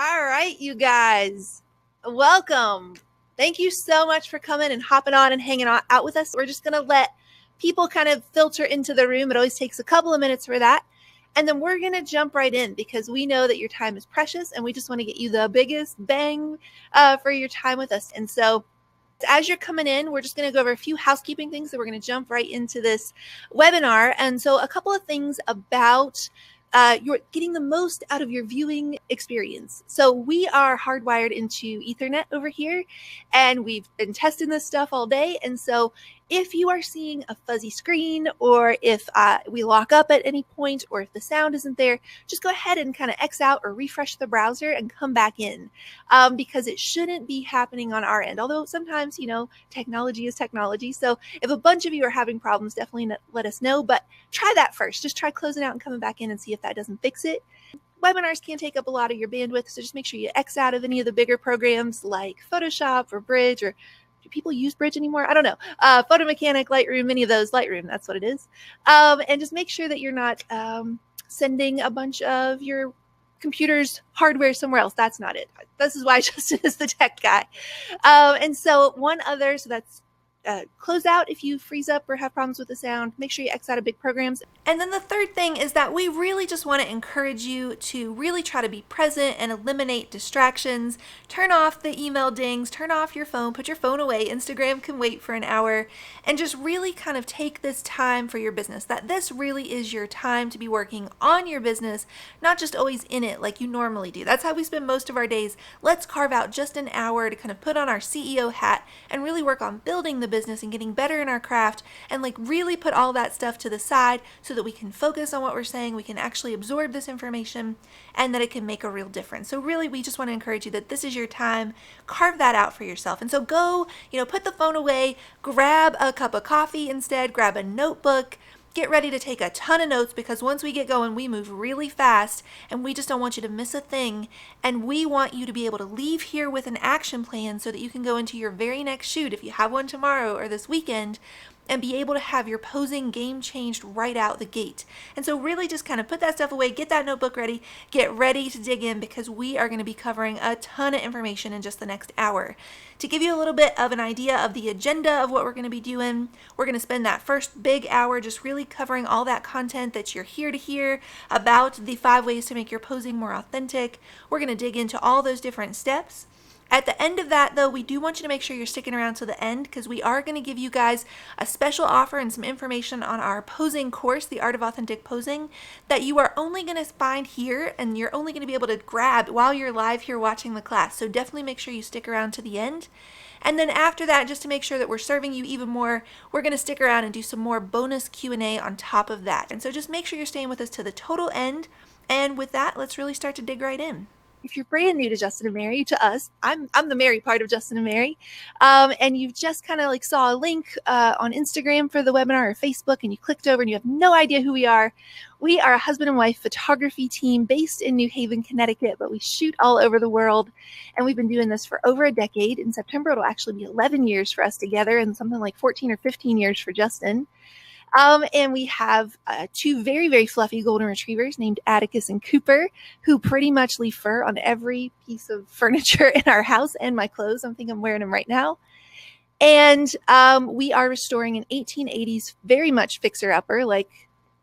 All right, you guys, welcome. Thank you so much for coming and hopping on and hanging out with us. We're just going to let people kind of filter into the room. It always takes a couple of minutes for that. And then we're going to jump right in because we know that your time is precious and we just want to get you the biggest bang for your time with us. And so as you're coming in, we're just going to go over a few housekeeping things that we're going to jump right into this webinar. And so a couple of things about you're getting the most out of your viewing experience. So we are hardwired into Ethernet over here, and we've been testing this stuff all day. And so if you are seeing a fuzzy screen, or if we lock up at any point, or if the sound isn't there, just go ahead and kind of X out or refresh the browser and come back in, because it shouldn't be happening on our end. Although sometimes, technology is technology. So if a bunch of you are having problems, definitely let us know. But try that first. Just try closing out and coming back in and see if that doesn't fix it. Webinars can take up a lot of your bandwidth, so just make sure you X out of any of the bigger programs like Photoshop or Bridge, or do people use Bridge anymore? I don't know. Photomechanic, Lightroom, any of those. Lightroom, that's what it is. And just make sure that you're not sending a bunch of your computer's hardware somewhere else. That's not it. This is why Justin is the tech guy. And so that's close out if you freeze up or have problems with the sound. Make sure you X out of big programs. And then the third thing is that we really just want to encourage you to really try to be present and eliminate distractions. Turn off the email dings, turn off your phone, put your phone away. Instagram can wait for an hour, and just really kind of take this time for your business. That this really is your time to be working on your business, not just always in it like you normally do. That's how we spend most of our days. Let's carve out just an hour to kind of put on our CEO hat and really work on building the business and getting better in our craft, and really put all that stuff to the side so that we can focus on what we're saying, we can actually absorb this information, and that it can make a real difference. So really, we just want to encourage you that this is your time. Carve that out for yourself. And so go, put the phone away, grab a cup of coffee instead, grab a notebook, get ready to take a ton of notes, because once we get going, we move really fast, and we just don't want you to miss a thing. And we want you to be able to leave here with an action plan so that you can go into your very next shoot, if you have one tomorrow or this weekend, and be able to have your posing game changed right out the gate. And so really just kind of put that stuff away, get that notebook ready, get ready to dig in, because we are going to be covering a ton of information in just the next hour. To give you a little bit of an idea of the agenda of what we're going to be doing, we're going to spend that first big hour just really covering all that content that you're here to hear about the 5 ways to make your posing more authentic. We're going to dig into all those different steps. At the end of that, though, we do want you to make sure you're sticking around to the end, because we are going to give you guys a special offer and some information on our posing course, The Art of Authentic Posing, that you are only going to find here, and you're only going to be able to grab while you're live here watching the class. So definitely make sure you stick around to the end. And then after that, just to make sure that we're serving you even more, we're going to stick around and do some more bonus Q&A on top of that. And so just make sure you're staying with us to the total end. And with that, let's really start to dig right in. If you're brand new to Justin and Mary, to us, I'm the Mary part of Justin and Mary, and you just kind of saw a link on Instagram for the webinar or Facebook, and you clicked over and you have no idea who we are. We are a husband and wife photography team based in New Haven, Connecticut, but we shoot all over the world, and we've been doing this for over a decade. In September, it'll actually be 11 years for us together, and something like 14 or 15 years for Justin. And we have 2 very, very fluffy golden retrievers named Atticus and Cooper, who pretty much leave fur on every piece of furniture in our house and my clothes. I think I'm wearing them right now. And we are restoring an 1880s, very much fixer-upper, like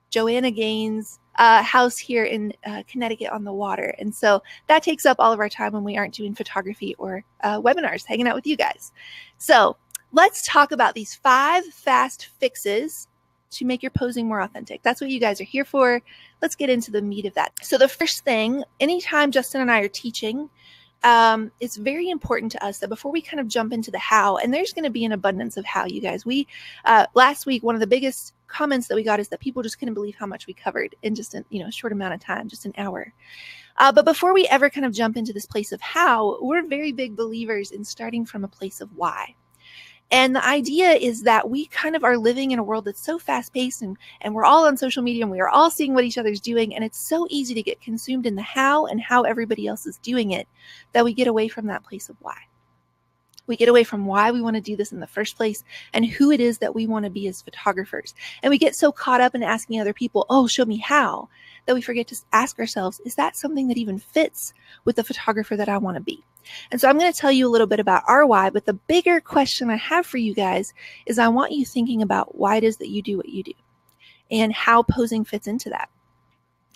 Joanna Gaines' house here in Connecticut on the water. And so that takes up all of our time when we aren't doing photography or webinars, hanging out with you guys. So let's talk about these 5 fast fixes to make your posing more authentic. That's what you guys are here for. Let's get into the meat of that. So the first thing, anytime Justin and I are teaching, it's very important to us that before we kind of jump into the how, and there's going to be an abundance of how, you guys. We last week, one of the biggest comments that we got is that people just couldn't believe how much we covered in just a short amount of time, just an hour. But before we ever kind of jump into this place of how, we're very big believers in starting from a place of why. And the idea is that we kind of are living in a world that's so fast-paced, and we're all on social media, and we are all seeing what each other's doing, and it's so easy to get consumed in the how and how everybody else is doing it that we get away from that place of why. We get away from why we want to do this in the first place and who it is that we want to be as photographers. And we get so caught up in asking other people, oh, show me how, that we forget to ask ourselves, is that something that even fits with the photographer that I want to be? And so I'm going to tell you a little bit about our why, but the bigger question I have for you guys is I want you thinking about why it is that you do what you do and how posing fits into that.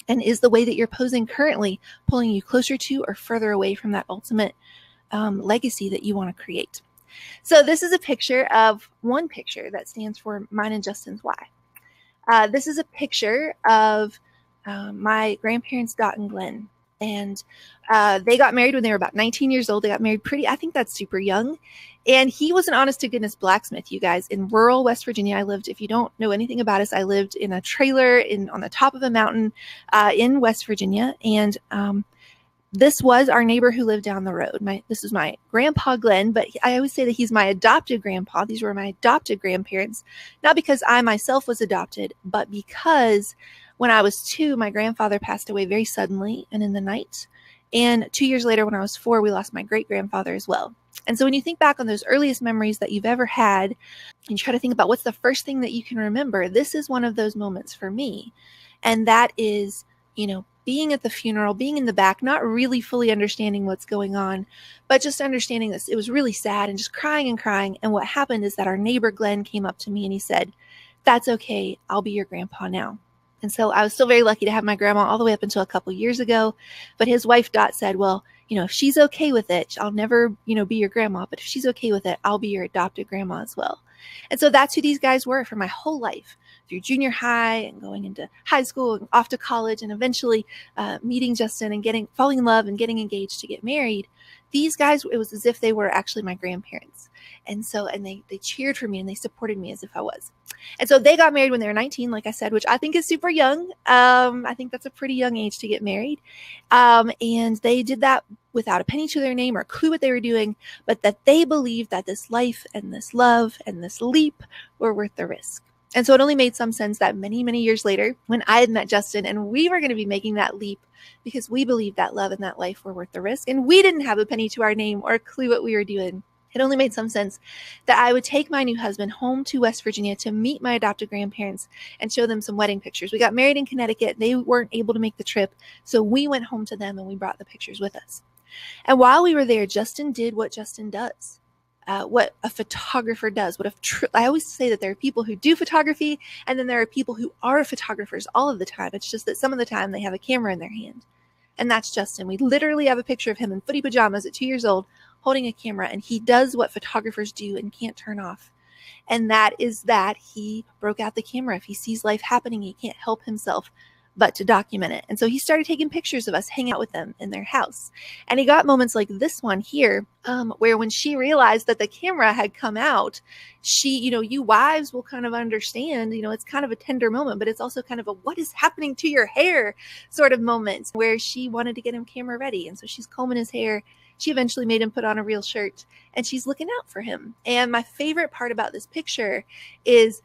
And is the way that you're posing currently pulling you closer to or further away from that ultimate legacy that you want to create? So this is a picture of one picture that stands for mine and Justin's why. This is a picture of my grandparents, Dot and Glenn. And they got married when they were about 19 years old. They got married I think that's super young. And he was an honest to goodness blacksmith, you guys, in rural West Virginia. If you don't know anything about us, I lived in a trailer on the top of a mountain in West Virginia. And this was our neighbor who lived down the road. This is my grandpa, Glenn, but I always say that he's my adopted grandpa. These were my adopted grandparents, not because I myself was adopted, but because when I was 2, my grandfather passed away very suddenly and in the night. And 2 years later, when I was 4, we lost my great-grandfather as well. And so when you think back on those earliest memories that you've ever had, and you try to think about what's the first thing that you can remember, this is one of those moments for me. And that is, being at the funeral, being in the back, not really fully understanding what's going on, but just understanding this. It was really sad and just crying and crying. And what happened is that our neighbor Glenn came up to me and he said, "That's okay. I'll be your grandpa now." And so I was still very lucky to have my grandma all the way up until a couple years ago. But his wife, Dot, said, well, if she's okay with it, I'll never, be your grandma. But if she's okay with it, I'll be your adopted grandma as well. And so that's who these guys were for my whole life, through junior high and going into high school and off to college and eventually meeting Justin and falling in love and getting engaged to get married. These guys, it was as if they were actually my grandparents. And they cheered for me and they supported me as if I was. And so they got married when they were 19, like I said, which I think is super young. I think that's a pretty young age to get married. And they did that without a penny to their name or a clue what they were doing, but that they believed that this life and this love and this leap were worth the risk. And so it only made some sense that many, many years later, when I had met Justin and we were going to be making that leap because we believed that love and that life were worth the risk, and we didn't have a penny to our name or a clue what we were doing, it only made some sense that I would take my new husband home to West Virginia to meet my adopted grandparents and show them some wedding pictures. We got married in Connecticut. They weren't able to make the trip, so we went home to them and we brought the pictures with us. And while we were there, Justin did what Justin does. What a photographer does. I always say that there are people who do photography, and then there are people who are photographers all of the time. It's just that some of the time they have a camera in their hand. And that's Justin. We literally have a picture of him in footy pajamas at 2 years old holding a camera, and he does what photographers do and can't turn off. And that is that he broke out the camera. If he sees life happening, he can't help himself but to document it. And so he started taking pictures of us hanging out with them in their house. And he got moments like this one here, where when she realized that the camera had come out, she, you wives will kind of understand, it's kind of a tender moment, but it's also kind of a what is happening to your hair sort of moment where she wanted to get him camera ready. And so she's combing his hair. She eventually made him put on a real shirt and she's looking out for him. And my favorite part about this picture is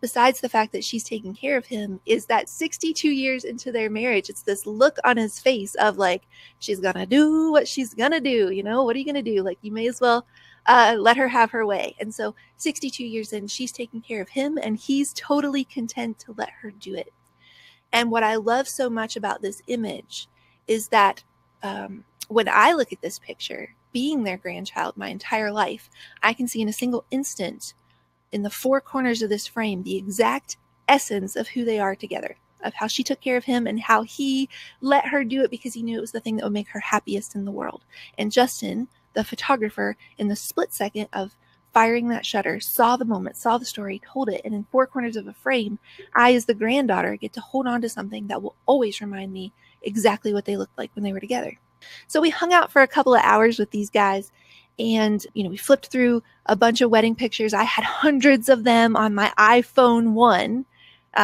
besides the fact that she's taking care of him, is that 62 years into their marriage, it's this look on his face of like, she's gonna do what she's gonna do. What are you gonna do? Like, you may as well let her have her way. And so 62 years in, she's taking care of him and he's totally content to let her do it. And what I love so much about this image is that when I look at this picture, being their grandchild my entire life, I can see in a single instant in the four corners of this frame the exact essence of who they are together, of how she took care of him and how he let her do it because he knew it was the thing that would make her happiest in the world. And Justin, the photographer, in the split second of firing that shutter, saw the moment, saw the story, told it, and in four corners of a frame, I, as the granddaughter, get to hold on to something that will always remind me exactly what they looked like when they were together. So we hung out for a couple of hours with these guys. And, we flipped through a bunch of wedding pictures. I had hundreds of them on my iPhone 1.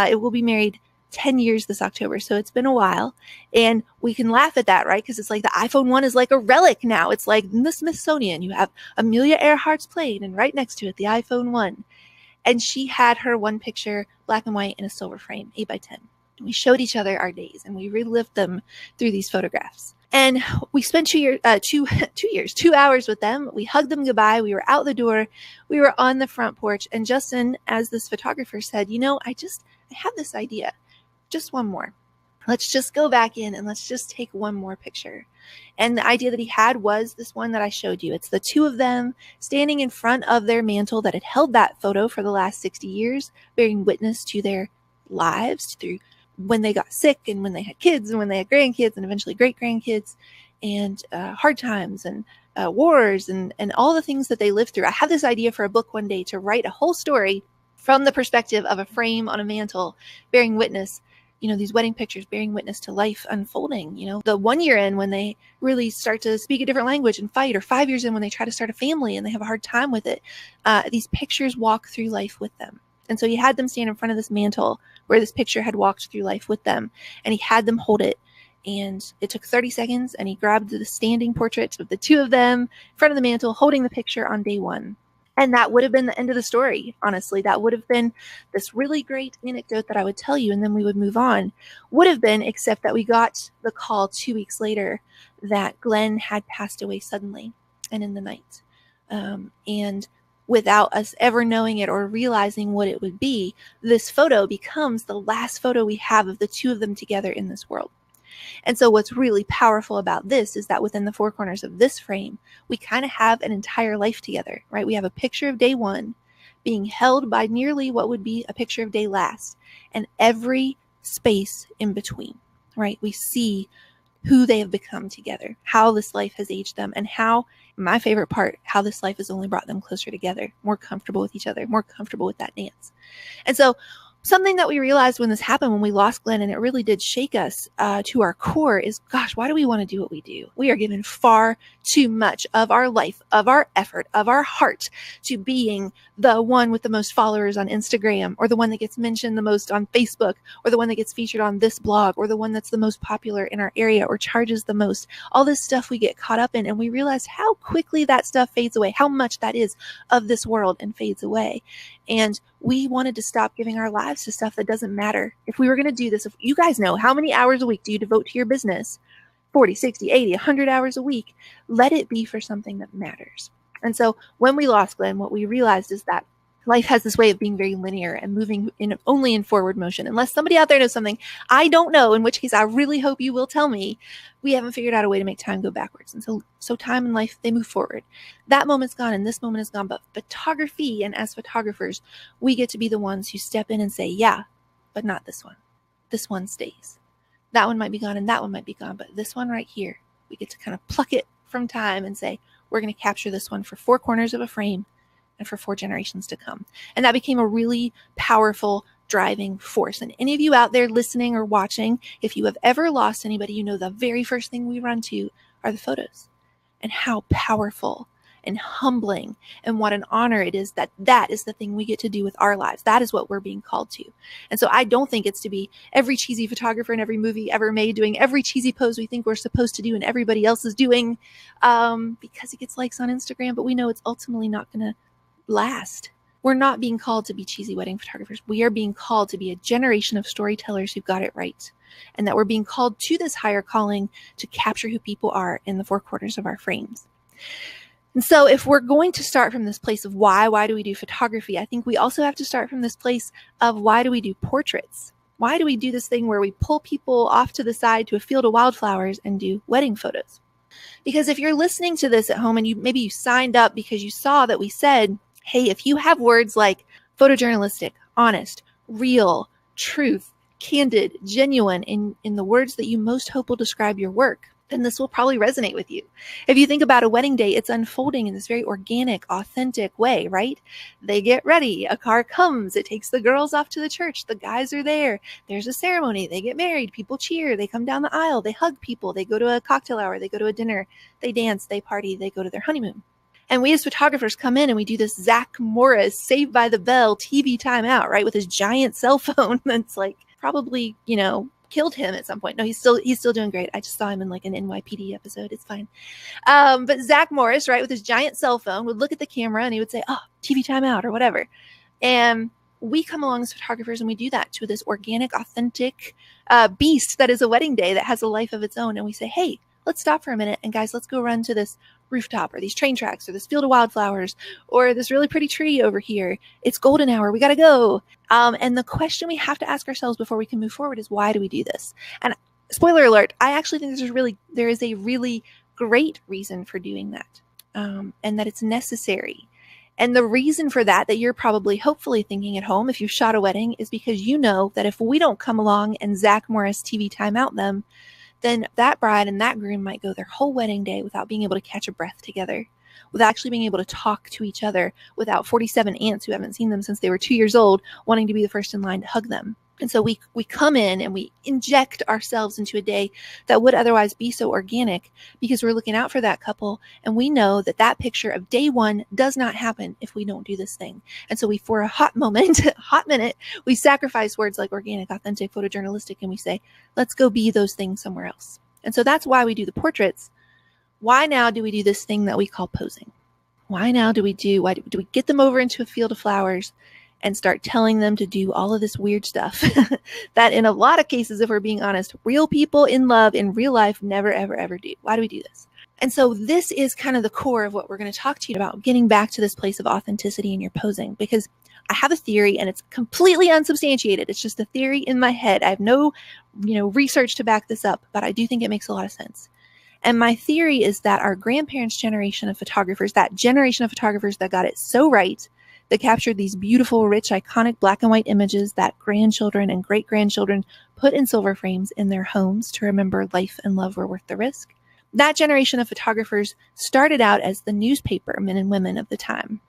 It will be married 10 years this October, so it's been a while. And we can laugh at that, right? Because it's like the iPhone 1 is like a relic now. It's like in the Smithsonian. You have Amelia Earhart's plane, and right next to it, the iPhone 1. And she had her one picture, black and white, in a silver frame, 8x10. And we showed each other our days, and we relived them through these photographs. And we spent 2 hours with them. We hugged them goodbye. We were out the door. We were on the front porch. And Justin, as this photographer, said, I have this idea. Just one more. Let's just go back in and let's just take one more picture. And the idea that he had was this one that I showed you. It's the two of them standing in front of their mantle that had held that photo for the last 60 years, bearing witness to their lives through when they got sick and when they had kids and when they had grandkids and eventually great-grandkids, and hard times and wars and all the things that they lived through. I had this idea for a book one day to write a whole story from the perspective of a frame on a mantle bearing witness, these wedding pictures bearing witness to life unfolding. The 1 year in when they really start to speak a different language and fight, or 5 years in when they try to start a family and they have a hard time with it. These pictures walk through life with them. And so he had them stand in front of this mantle where this picture had walked through life with them, and he had them hold it. And it took 30 seconds, and he grabbed the standing portrait of the two of them in front of the mantle, holding the picture on day one. And that would have been the end of the story, honestly. That would have been this really great anecdote that I would tell you, and then we would move on. Would have been, except that we got the call 2 weeks later that Glenn had passed away suddenly and in the night. And without us ever knowing it or realizing what it would be, this photo becomes the last photo we have of the two of them together in this world. And so what's really powerful about this is that within the four corners of this frame, we kind of have an entire life together, right? We have a picture of day one being held by nearly what would be a picture of day last, and every space in between, right? We see who they have become together, how this life has aged them, and how, my favorite part, how this life has only brought them closer together, more comfortable with each other, more comfortable with that dance. And so something that we realized when this happened, when we lost Glenn, and it really did shake us to our core, is, gosh, why do we want to do what we do? We are given far too much of our life, of our effort, of our heart to being the one with the most followers on Instagram, or the one that gets mentioned the most on Facebook, or the one that gets featured on this blog, or the one that's the most popular in our area or charges the most. All this stuff we get caught up in, and we realize how quickly that stuff fades away, how much that is of this world and fades away. And we wanted to stop giving our lives to stuff that doesn't matter. If we were going to do this, if you guys know, how many hours a week do you devote to your business? 40, 60, 80, 100 hours a week. Let it be for something that matters. And so when we lost Glenn, what we realized is that life has this way of being very linear and moving only in forward motion. Unless somebody out there knows something I don't know, in which case I really hope you will tell me, we haven't figured out a way to make time go backwards. And so time and life, they move forward. That moment's gone and this moment is gone. But photography, and as photographers, we get to be the ones who step in and say, yeah, but not this one. This one stays. That one might be gone and that one might be gone. But this one right here, we get to kind of pluck it from time and say, we're going to capture this one for four corners of a frame and for 4 generations to come. And that became a really powerful driving force. And any of you out there listening or watching, if you have ever lost anybody, you know the very first thing we run to are the photos, and how powerful and humbling and what an honor it is that that is the thing we get to do with our lives. That is what we're being called to. And so I don't think it's to be every cheesy photographer in every movie ever made doing every cheesy pose we think we're supposed to do and everybody else is doing because it gets likes on Instagram, but we know it's ultimately not going to last. We're not being called to be cheesy wedding photographers. We are being called to be a generation of storytellers who got it right, and that we're being called to this higher calling to capture who people are in the four corners of our frames. And so if we're going to start from this place of why do we do photography, I think we also have to start from this place of why do we do portraits? Why do we do this thing where we pull people off to the side to a field of wildflowers and do wedding photos? Because if you're listening to this at home and maybe you signed up because you saw that we said, hey, if you have words like photojournalistic, honest, real, truth, candid, genuine in the words that you most hope will describe your work, then this will probably resonate with you. If you think about a wedding day, it's unfolding in this very organic, authentic way, right? They get ready, a car comes, it takes the girls off to the church, the guys are there, there's a ceremony, they get married, people cheer, they come down the aisle, they hug people, they go to a cocktail hour, they go to a dinner, they dance, they party, they go to their honeymoon. And we as photographers come in and we do this Zach Morris Saved by the Bell TV timeout, right? With his giant cell phone that's like probably, killed him at some point. No, he's still doing great. I just saw him in like an NYPD episode. It's fine. But Zach Morris, right, with his giant cell phone would look at the camera and he would say, oh, TV timeout or whatever. And we come along as photographers and we do that to this organic, authentic beast that is a wedding day that has a life of its own. And we say, hey, let's stop for a minute and guys, let's go run to this rooftop or these train tracks or this field of wildflowers or this really pretty tree over here. It's golden hour. We got to go. And the question we have to ask ourselves before we can move forward is, why do we do this? And spoiler alert, I actually think there is a really great reason for doing that, and that it's necessary. And the reason for that you're probably hopefully thinking at home if you've shot a wedding is because you know that if we don't come along and Zach Morris TV timeout them, then that bride and that groom might go their whole wedding day without being able to catch a breath together, without actually being able to talk to each other, without 47 aunts who haven't seen them since they were 2 years old wanting to be the first in line to hug them. And so we come in and we inject ourselves into a day that would otherwise be so organic because we're looking out for that couple. And we know that that picture of day one does not happen if we don't do this thing. And so we, for a hot minute, we sacrifice words like organic, authentic, photojournalistic, and we say, let's go be those things somewhere else. And so that's why we do the portraits. Why now do we do this thing that we call posing? Why do we get them over into a field of flowers and start telling them to do all of this weird stuff that in a lot of cases, if we're being honest, real people in love in real life never, ever, ever do? Why do we do this? And so this is kind of the core of what we're going to talk to you about, getting back to this place of authenticity in your posing, because I have a theory and it's completely unsubstantiated. It's just a theory in my head. I have no, research to back this up, but I do think it makes a lot of sense. And my theory is that our grandparents' generation of photographers, that generation of photographers that got it so right, that captured these beautiful, rich, iconic black and white images that grandchildren and great-grandchildren put in silver frames in their homes to remember life and love were worth the risk. That generation of photographers started out as the newspaper men and women of the time.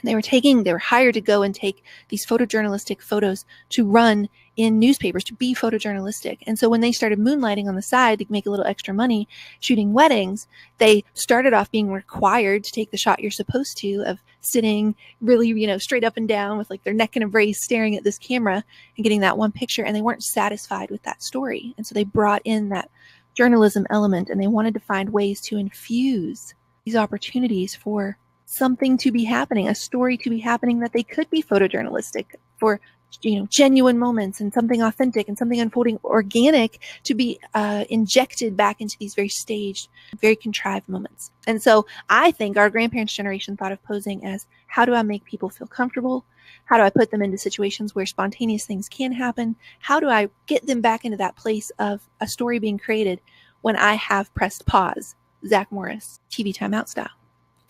They were hired to go and take these photojournalistic photos to run in newspapers, to be photojournalistic. And so when they started moonlighting on the side to make a little extra money shooting weddings, they started off being required to take the shot you're supposed to of sitting really, straight up and down with like their neck in a brace staring at this camera and getting that one picture. And they weren't satisfied with that story. And so they brought in that journalism element and they wanted to find ways to infuse these opportunities for something to be happening, a story to be happening that they could be photojournalistic for, genuine moments and something authentic and something unfolding organic to be injected back into these very staged, very contrived moments. And so I think our grandparents' generation thought of posing as, how do I make people feel comfortable? How do I put them into situations where spontaneous things can happen? How do I get them back into that place of a story being created when I have pressed pause, Zach Morris, TV timeout style?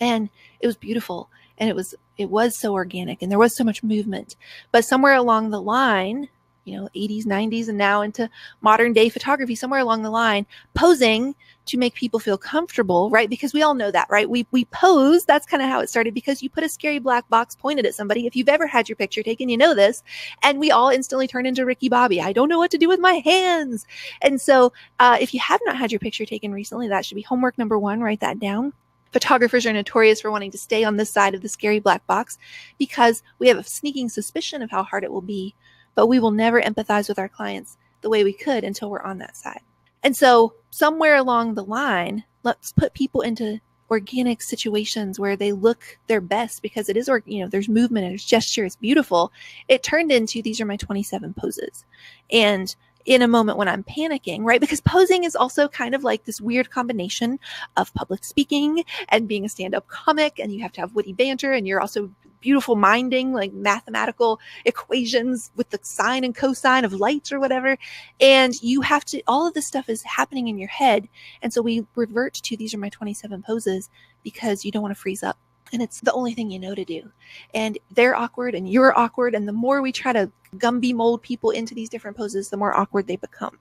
And it was beautiful. And it was so organic and there was so much movement. But somewhere along the line, 80s, 90s, and now into modern day photography, somewhere along the line, posing to make people feel comfortable, right? Because we all know that, right? We pose, that's kind of how it started, because you put a scary black box pointed at somebody. If you've ever had your picture taken, you know this. And we all instantly turn into Ricky Bobby. I don't know what to do with my hands. And so if you have not had your picture taken recently, that should be homework number 1. Write that down. Photographers are notorious for wanting to stay on this side of the scary black box because we have a sneaking suspicion of how hard it will be, but we will never empathize with our clients the way we could until we're on that side. And so somewhere along the line, let's put people into organic situations where they look their best because it is, there's movement and there's gesture. It's beautiful. It turned into, these are my 27 poses. And in a moment when I'm panicking, right? Because posing is also kind of like this weird combination of public speaking and being a stand-up comic, and you have to have witty banter, and you're also beautiful minding like mathematical equations with the sine and cosine of lights or whatever. And you have to, all of this stuff is happening in your head. And so we revert to, these are my 27 poses, because you don't want to freeze up. And it's the only thing you know to do. And they're awkward and you're awkward. And the more we try to Gumby mold people into these different poses, the more awkward they become.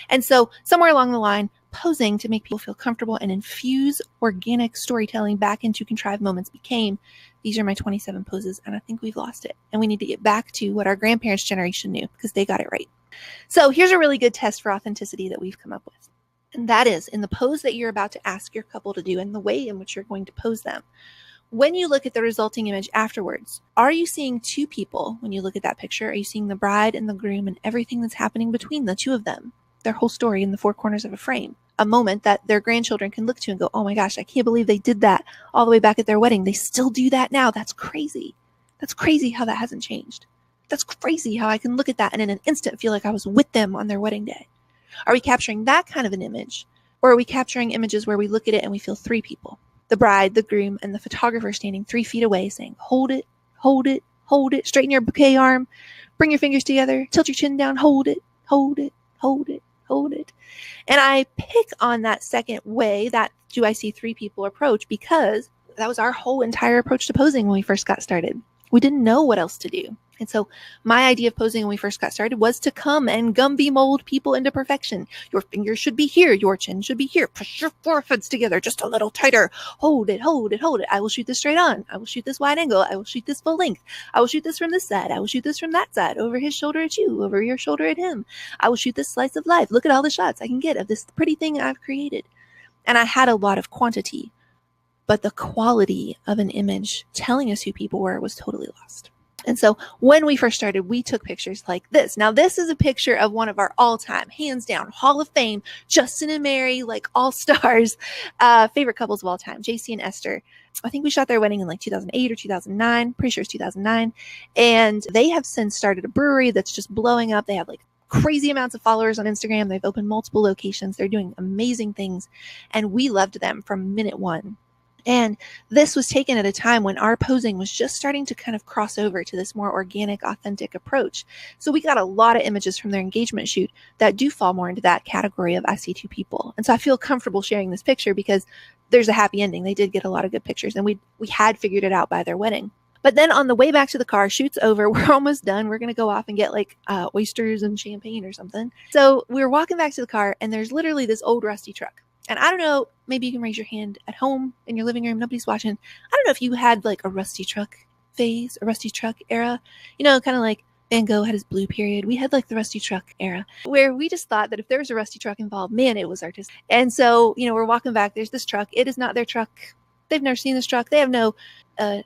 And so somewhere along the line, posing to make people feel comfortable and infuse organic storytelling back into contrived moments became, these are my 27 poses. And I think we've lost it. And we need to get back to what our grandparents' generation knew, because they got it right. So here's a really good test for authenticity that we've come up with. And that is, in the pose that you're about to ask your couple to do and the way in which you're going to pose them, when you look at the resulting image afterwards, are you seeing two people when you look at that picture? Are you seeing the bride and the groom and everything that's happening between the two of them? Their whole story in the 4 corners of a frame. A moment that their grandchildren can look to and go, oh my gosh, I can't believe they did that all the way back at their wedding. They still do that now. That's crazy. That's crazy how that hasn't changed. That's crazy how I can look at that and in an instant feel like I was with them on their wedding day. Are we capturing that kind of an image? Or are we capturing images where we look at it and we feel three people? The bride, the groom, and the photographer standing 3 feet away saying, hold it, hold it, hold it, straighten your bouquet arm, bring your fingers together, tilt your chin down, hold it, hold it, hold it, hold it. And I pick on that second way, that do I see three people approach, because that was our whole entire approach to posing when we first got started. We didn't know what else to do. And so my idea of posing when we first got started was to come and Gumby mold people into perfection. Your fingers should be here. Your chin should be here. Push your foreheads together just a little tighter. Hold it, hold it, hold it. I will shoot this straight on. I will shoot this wide angle. I will shoot this full length. I will shoot this from this side. I will shoot this from that side. Over his shoulder at you. Over your shoulder at him. I will shoot this slice of life. Look at all the shots I can get of this pretty thing I've created. And I had a lot of quantity, but the quality of an image telling us who people were was totally lost. And so when we first started, we took pictures like this. Now, this is a picture of one of our all-time, hands down, Hall of Fame, Justin and Mary, like all-stars, favorite couples of all time, JC and Esther. I think we shot their wedding in like 2008 or 2009. Pretty sure it's 2009. And they have since started a brewery that's just blowing up. They have like crazy amounts of followers on Instagram. They've opened multiple locations. They're doing amazing things. And we loved them from minute one. And this was taken at a time when our posing was just starting to kind of cross over to this more organic, authentic approach. So we got a lot of images from their engagement shoot that do fall more into that category of I see two people. And so I feel comfortable sharing this picture because there's a happy ending. They did get a lot of good pictures, and we had figured it out by their wedding. But then on the way back to the car, shoot's over. We're almost done. We're going to go off and get like oysters and champagne or something. So we're walking back to the car, and there's literally this old rusty truck. And I don't know, maybe you can raise your hand at home in your living room. Nobody's watching. I don't know if you had like a rusty truck phase, a rusty truck era, kind of like Van Gogh had his blue period. We had like the rusty truck era where we just thought that if there was a rusty truck involved, man, it was artistic. And so, we're walking back. There's this truck. It is not their truck. They've never seen this truck. They have no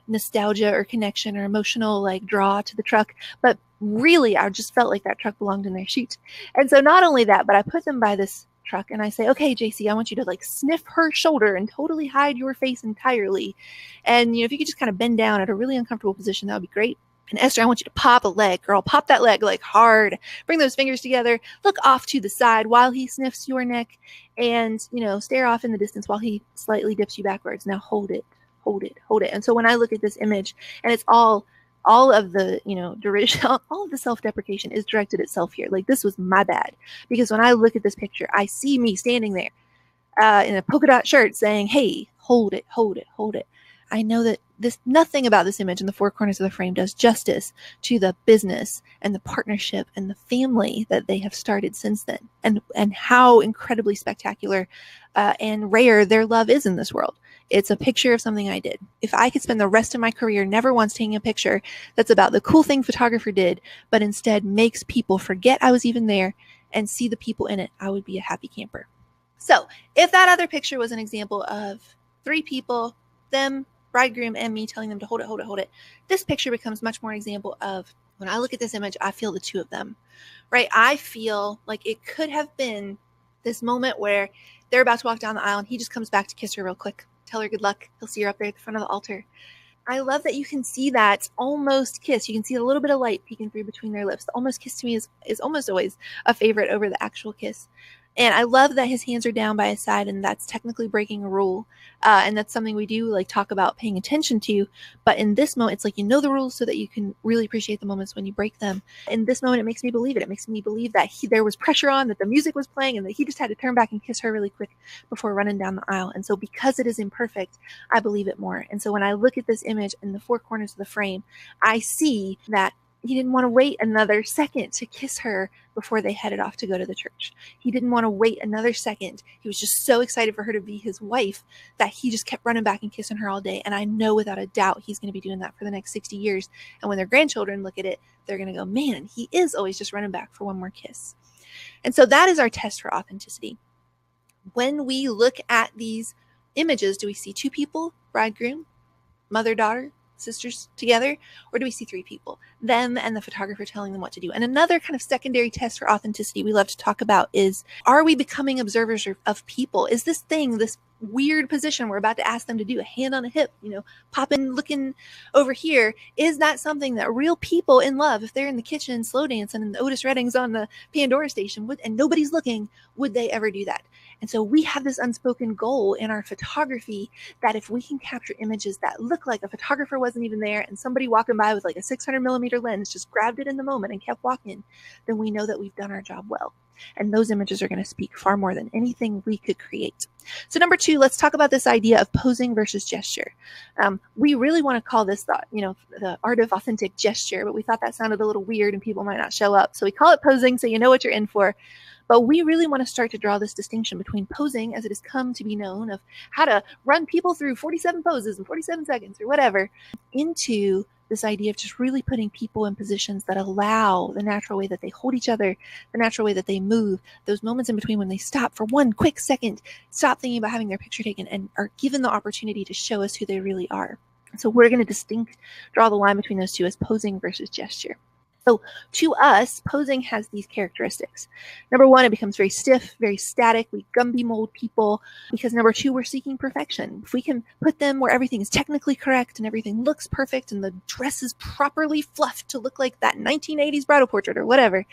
nostalgia or connection or emotional like draw to the truck. But really, I just felt like that truck belonged in their shoot. And so not only that, but I put them by this truck and I say, okay, JC, I want you to like sniff her shoulder and totally hide your face entirely. And if you could just kind of bend down at a really uncomfortable position, that would be great. And Esther, I want you to pop a leg, girl. Pop that leg like hard. Bring those fingers together. Look off to the side while he sniffs your neck and, stare off in the distance while he slightly dips you backwards. Now hold it, hold it, hold it. And so when I look at this image, and it's all of the, derision, all of the self-deprecation is directed at self here. Like, this was my bad. Because when I look at this picture, I see me standing there in a polka dot shirt saying, hey, hold it, hold it, hold it. I know that nothing about this image in the four corners of the frame does justice to the business and the partnership and the family that they have started since then, and how incredibly spectacular and rare their love is in this world. It's a picture of something I did. If I could spend the rest of my career never once taking a picture that's about the cool thing photographer did, but instead makes people forget I was even there and see the people in it, I would be a happy camper. So if that other picture was an example of three people, them, bridegroom, and me telling them to hold it, hold it, hold it, this picture becomes much more an example of when I look at this image, I feel the two of them, right? I feel like it could have been this moment where they're about to walk down the aisle and he just comes back to kiss her real quick. Tell her good luck. He'll see her up there at the front of the altar. I love that you can see that almost kiss. You can see a little bit of light peeking through between their lips. The almost kiss to me is almost always a favorite over the actual kiss. And I love that his hands are down by his side, and that's technically breaking a rule. And that's something we do like talk about paying attention to. But in this moment, it's like the rules so that you can really appreciate the moments when you break them. In this moment, it makes me believe it. It makes me believe that there was pressure on, that the music was playing, and that he just had to turn back and kiss her really quick before running down the aisle. And so because it is imperfect, I believe it more. And so when I look at this image in the four corners of the frame, I see that he didn't want to wait another second to kiss her before they headed off to go to the church. He didn't want to wait another second. He was just so excited for her to be his wife that he just kept running back and kissing her all day. And I know without a doubt he's going to be doing that for the next 60 years. And when their grandchildren look at it, they're going to go, man, he is always just running back for one more kiss. And so that is our test for authenticity. When we look at these images, do we see two people, bridegroom, mother, daughter, sisters together, or do we see three people, them and the photographer telling them what to do? And another kind of secondary test for authenticity we love to talk about is, are we becoming observers of people? Is this weird position we're about to ask them to do, a hand on a hip, popping, looking over here, is that something that real people in love, if they're in the kitchen slow dancing and Otis Redding's on the Pandora station and nobody's looking, would they ever do that? And so we have this unspoken goal in our photography that if we can capture images that look like a photographer wasn't even there and somebody walking by with like a 600 millimeter lens just grabbed it in the moment and kept walking, then we know that we've done our job well. And those images are going to speak far more than anything we could create. So number 2, let's talk about this idea of posing versus gesture. We really want to call this the art of authentic gesture, but we thought that sounded a little weird and people might not show up. So we call it posing, so you know what you're in for. But we really want to start to draw this distinction between posing, as it has come to be known, of how to run people through 47 poses in 47 seconds or whatever, into this idea of just really putting people in positions that allow the natural way that they hold each other, the natural way that they move, those moments in between when they stop for one quick second, stop thinking about having their picture taken, and are given the opportunity to show us who they really are. So we're going to draw the line between those two as posing versus gesture. So to us, posing has these characteristics. Number 1, it becomes very stiff, very static. We Gumby mold people because number 2, we're seeking perfection. If we can put them where everything is technically correct and everything looks perfect and the dress is properly fluffed to look like that 1980s bridal portrait or whatever,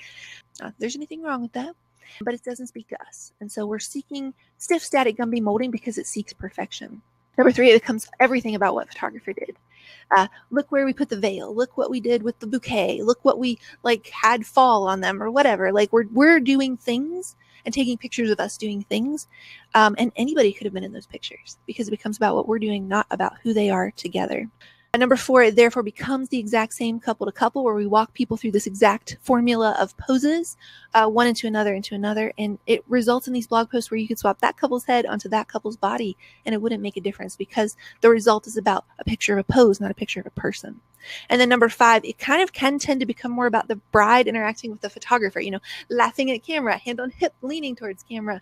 not that there's anything wrong with that, but it doesn't speak to us. And so we're seeking stiff, static Gumby molding because it seeks perfection. Number 3, it becomes everything about what photographer did. Look where we put the veil. Look what we did with the bouquet. Look what we had fall on them or whatever. We're doing things and taking pictures of us doing things. And anybody could have been in those pictures because it becomes about what we're doing, not about who they are together. Number 4, it therefore becomes the exact same couple to couple, where we walk people through this exact formula of poses, one into another, and it results in these blog posts where you could swap that couple's head onto that couple's body, and it wouldn't make a difference because the result is about a picture of a pose, not a picture of a person. And then number 5, it kind of can tend to become more about the bride interacting with the photographer, laughing at camera, hand on hip, leaning towards camera.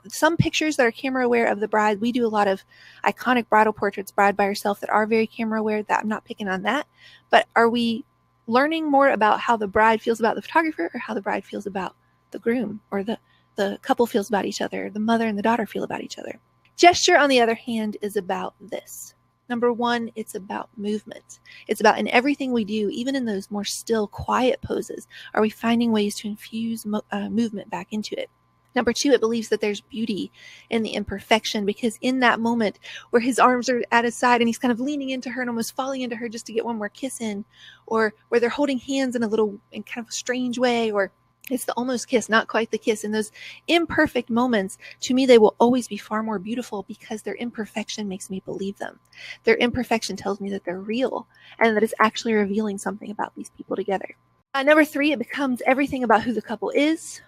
Some pictures that are camera aware of the bride, we do a lot of iconic bridal portraits, bride by herself, that are very camera aware. That I'm not picking on that, but are we learning more about how the bride feels about the photographer or how the bride feels about the groom, or the couple feels about each other, or the mother and the daughter feel about each other? Gesture, on the other hand, is about this. Number 1, it's about movement. It's about in everything we do, even in those more still, quiet poses, are we finding ways to infuse movement back into it? Number 2, it believes that there's beauty in the imperfection, because in that moment where his arms are at his side and he's kind of leaning into her and almost falling into her just to get one more kiss in, or where they're holding hands in kind of a strange way, or it's the almost kiss, not quite the kiss. In those imperfect moments, to me, they will always be far more beautiful because their imperfection makes me believe them. Their imperfection tells me that they're real and that it's actually revealing something about these people together. Number 3, it becomes everything about who the couple is.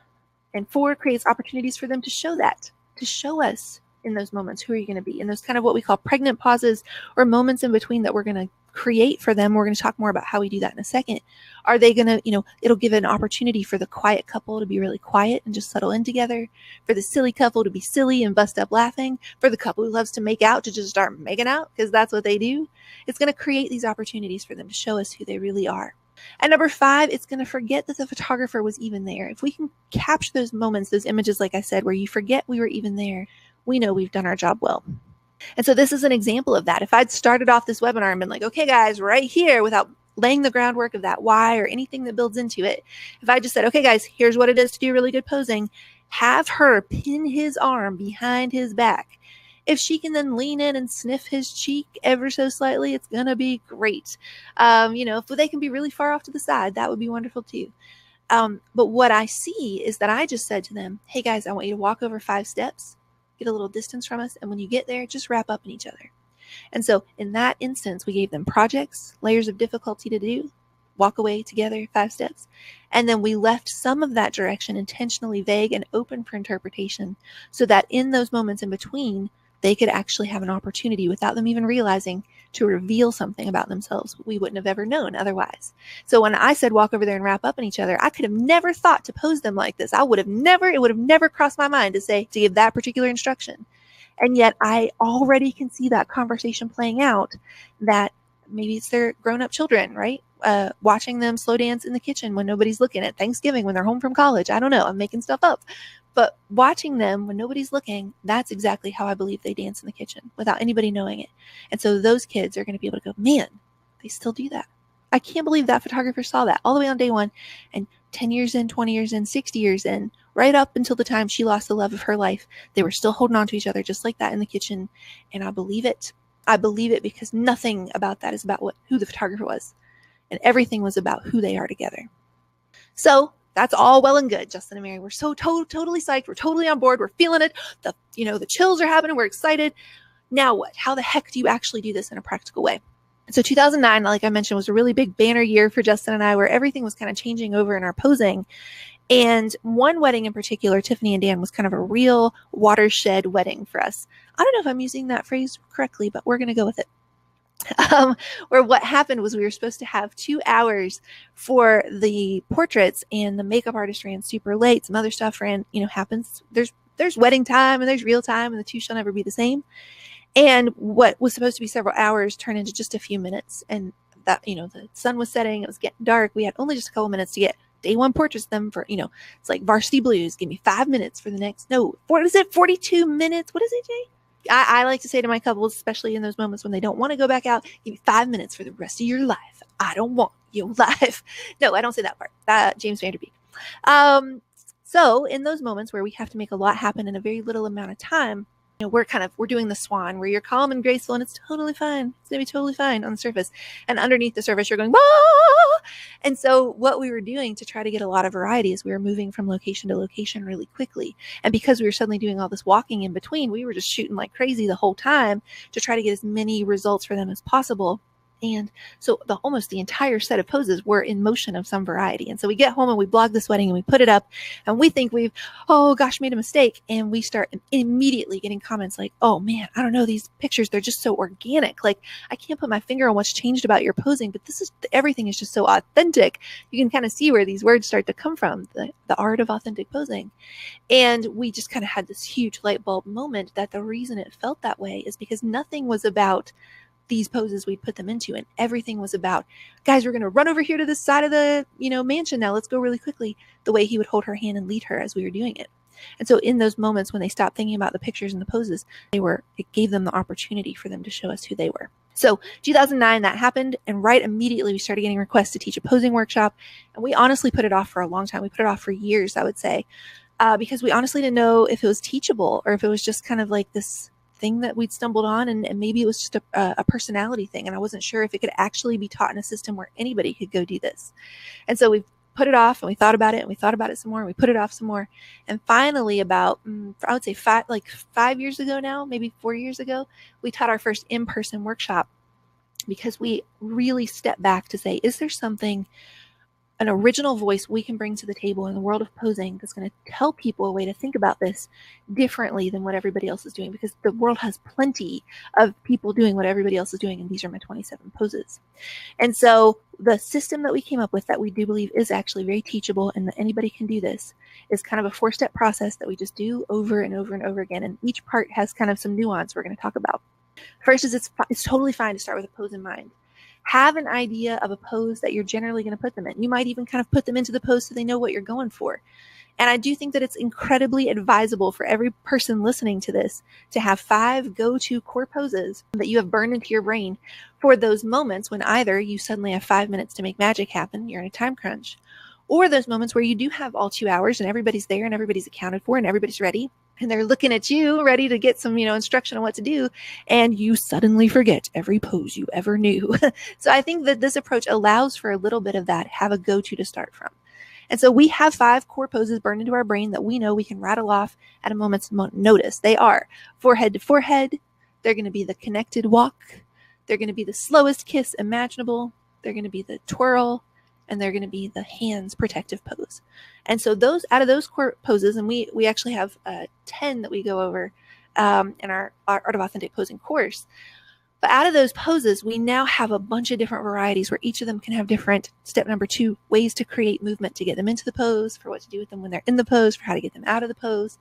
And 4, creates opportunities for them to show that, to show us in those moments who are you going to be, in those kind of what we call pregnant pauses or moments in between that we're going to create for them. We're going to talk more about how we do that in a second. Are they going to, it'll give an opportunity for the quiet couple to be really quiet and just settle in together, for the silly couple to be silly and bust up laughing, for the couple who loves to make out to just start making out because that's what they do. It's going to create these opportunities for them to show us who they really are. And number 5, it's going to forget that the photographer was even there. If we can capture those moments, those images, like I said, where you forget we were even there, we know we've done our job well. And so this is an example of that. If I'd started off this webinar and been like, okay, guys, right here, without laying the groundwork of that why or anything that builds into it, if I just said, okay, guys, here's what it is to do really good posing, have her pin his arm behind his back. If she can then lean in and sniff his cheek ever so slightly, it's going to be great. If they can be really far off to the side, that would be wonderful too. But what I see is that I just said to them, hey guys, I want you to walk over 5 steps, get a little distance from us. And when you get there, just wrap up in each other. And so in that instance, we gave them projects, layers of difficulty to do, walk away together 5 steps. And then we left some of that direction intentionally vague and open for interpretation so that in those moments in between, they could actually have an opportunity without them even realizing to reveal something about themselves we wouldn't have ever known otherwise. So when I said walk over there and wrap up in each other, I could have never thought to pose them like this. It would have never crossed my mind to give that particular instruction. And yet I already can see that conversation playing out, that maybe it's their grown-up children, right? Watching them slow dance in the kitchen when nobody's looking, at Thanksgiving when they're home from college. I don't know. I'm making stuff up. But watching them when nobody's looking, that's exactly how I believe they dance in the kitchen without anybody knowing it. And so those kids are going to be able to go, man, they still do that. I can't believe that photographer saw that all the way on day 1. And 10 years in, 20 years in, 60 years in, right up until the time she lost the love of her life. They were still holding on to each other just like that in the kitchen. And I believe it. I believe it because nothing about that is about who the photographer was. And everything was about who they are together. So that's all well and good. Justin and Mary, we're so totally psyched. We're totally on board. We're feeling it. The chills are happening. We're excited. Now what? How the heck do you actually do this in a practical way? So 2009, like I mentioned, was a really big banner year for Justin and I, where everything was kind of changing over in our posing. And one wedding in particular, Tiffany and Dan, was kind of a real watershed wedding for us. I don't know if I'm using that phrase correctly, but we're going to go with it. Where what happened was we were supposed to have 2 hours for the portraits, and the makeup artist ran super late. Some other stuff happens. There's wedding time and there's real time, and the two shall never be the same. And what was supposed to be several hours turned into just a few minutes. And that, the sun was setting, it was getting dark. We had only just a couple minutes to get day one portraits of them for, it's like Varsity Blues. Give me 5 minutes for the next, 42 minutes? What is it, Jay? I like to say to my couples, especially in those moments when they don't want to go back out, give me 5 minutes for the rest of your life. I don't want your life. No, I don't say that part. James Van Der Beek. So in those moments where we have to make a lot happen in a very little amount of time, we're doing the swan where you're calm and graceful and it's totally fine. It's going to be totally fine on the surface. And underneath the surface, you're going, ah! And so what we were doing to try to get a lot of variety is we were moving from location to location really quickly. And because we were suddenly doing all this walking in between, we were just shooting like crazy the whole time to try to get as many results for them as possible. And so almost the entire set of poses were in motion of some variety. And so we get home and we blog this wedding and we put it up and we think we've, made a mistake. And we start immediately getting comments like, oh man, I don't know, these pictures, they're just so organic. Like I can't put my finger on what's changed about your posing, but everything is just so authentic. You can kind of see where these words start to come from, the art of authentic posing. And we just kind of had this huge light bulb moment that the reason it felt that way is because nothing was about these poses we'd put them into, and everything was about, guys, we're going to run over here to this side of the mansion now, let's go really quickly, the way he would hold her hand and lead her as we were doing it. And so in those moments when they stopped thinking about the pictures and the poses, it gave them the opportunity for them to show us who they were. So 2009, that happened, and right immediately we started getting requests to teach a posing workshop, and we honestly put it off for a long time. We put it off for years, I would say, because we honestly didn't know if it was teachable or if it was just kind of like this thing that we'd stumbled on, and maybe it was just a personality thing, and I wasn't sure if it could actually be taught in a system where anybody could go do this. And so we put it off, and we thought about it, and we thought about it some more, and we put it off some more, and finally about I would say 5 years ago now, maybe 4 years ago, we taught our first in-person workshop, because we really stepped back to say, is there something, an original voice we can bring to the table in the world of posing that's going to tell people a way to think about this differently than what everybody else is doing, because the world has plenty of people doing what everybody else is doing, and these are my 27 poses. And so the system that we came up with that we do believe is actually very teachable and that anybody can do this is kind of a 4-step process that we just do over and over and over again, and each part has kind of some nuance we're going to talk about. First is it's totally fine to start with a pose in mind. Have an idea of a pose that you're generally going to put them in. You might even kind of put them into the pose so they know what you're going for. And I do think that it's incredibly advisable for every person listening to this to have 5 go-to core poses that you have burned into your brain for those moments when either you suddenly have 5 minutes to make magic happen, you're in a time crunch, or those moments where you do have all 2 hours and everybody's there and everybody's accounted for and everybody's ready. And they're looking at you, ready to get some, instruction on what to do. And you suddenly forget every pose you ever knew. So I think that this approach allows for a little bit of that, have a go-to to start from. And so we have 5 core poses burned into our brain that we know we can rattle off at a moment's notice. They are forehead to forehead. They're going to be the connected walk. They're going to be the slowest kiss imaginable. They're going to be the twirl. And they're going to be the hands protective pose. And so out of those core poses, and we actually have 10 that we go over in our Art of Authentic Posing course. But out of those poses, we now have a bunch of different varieties where each of them can have different, step number 2, ways to create movement to get them into the pose, for what to do with them when they're in the pose, for how to get them out of the pose,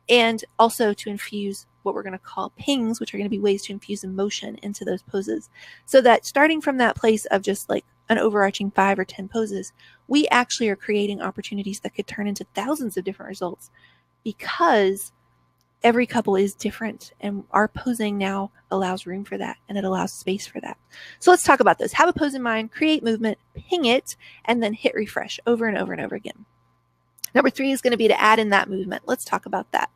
and also to infuse what we're going to call pings, which are going to be ways to infuse emotion into those poses. So that starting from that place of just like an overarching 5 or 10 poses, we actually are creating opportunities that could turn into thousands of different results, because every couple is different, and our posing now allows room for that, and it allows space for that. So let's talk about this. Have a pose in mind, create movement, ping it, and then hit refresh over and over and over again. Number 3 is going to be to add in that movement. Let's talk about that.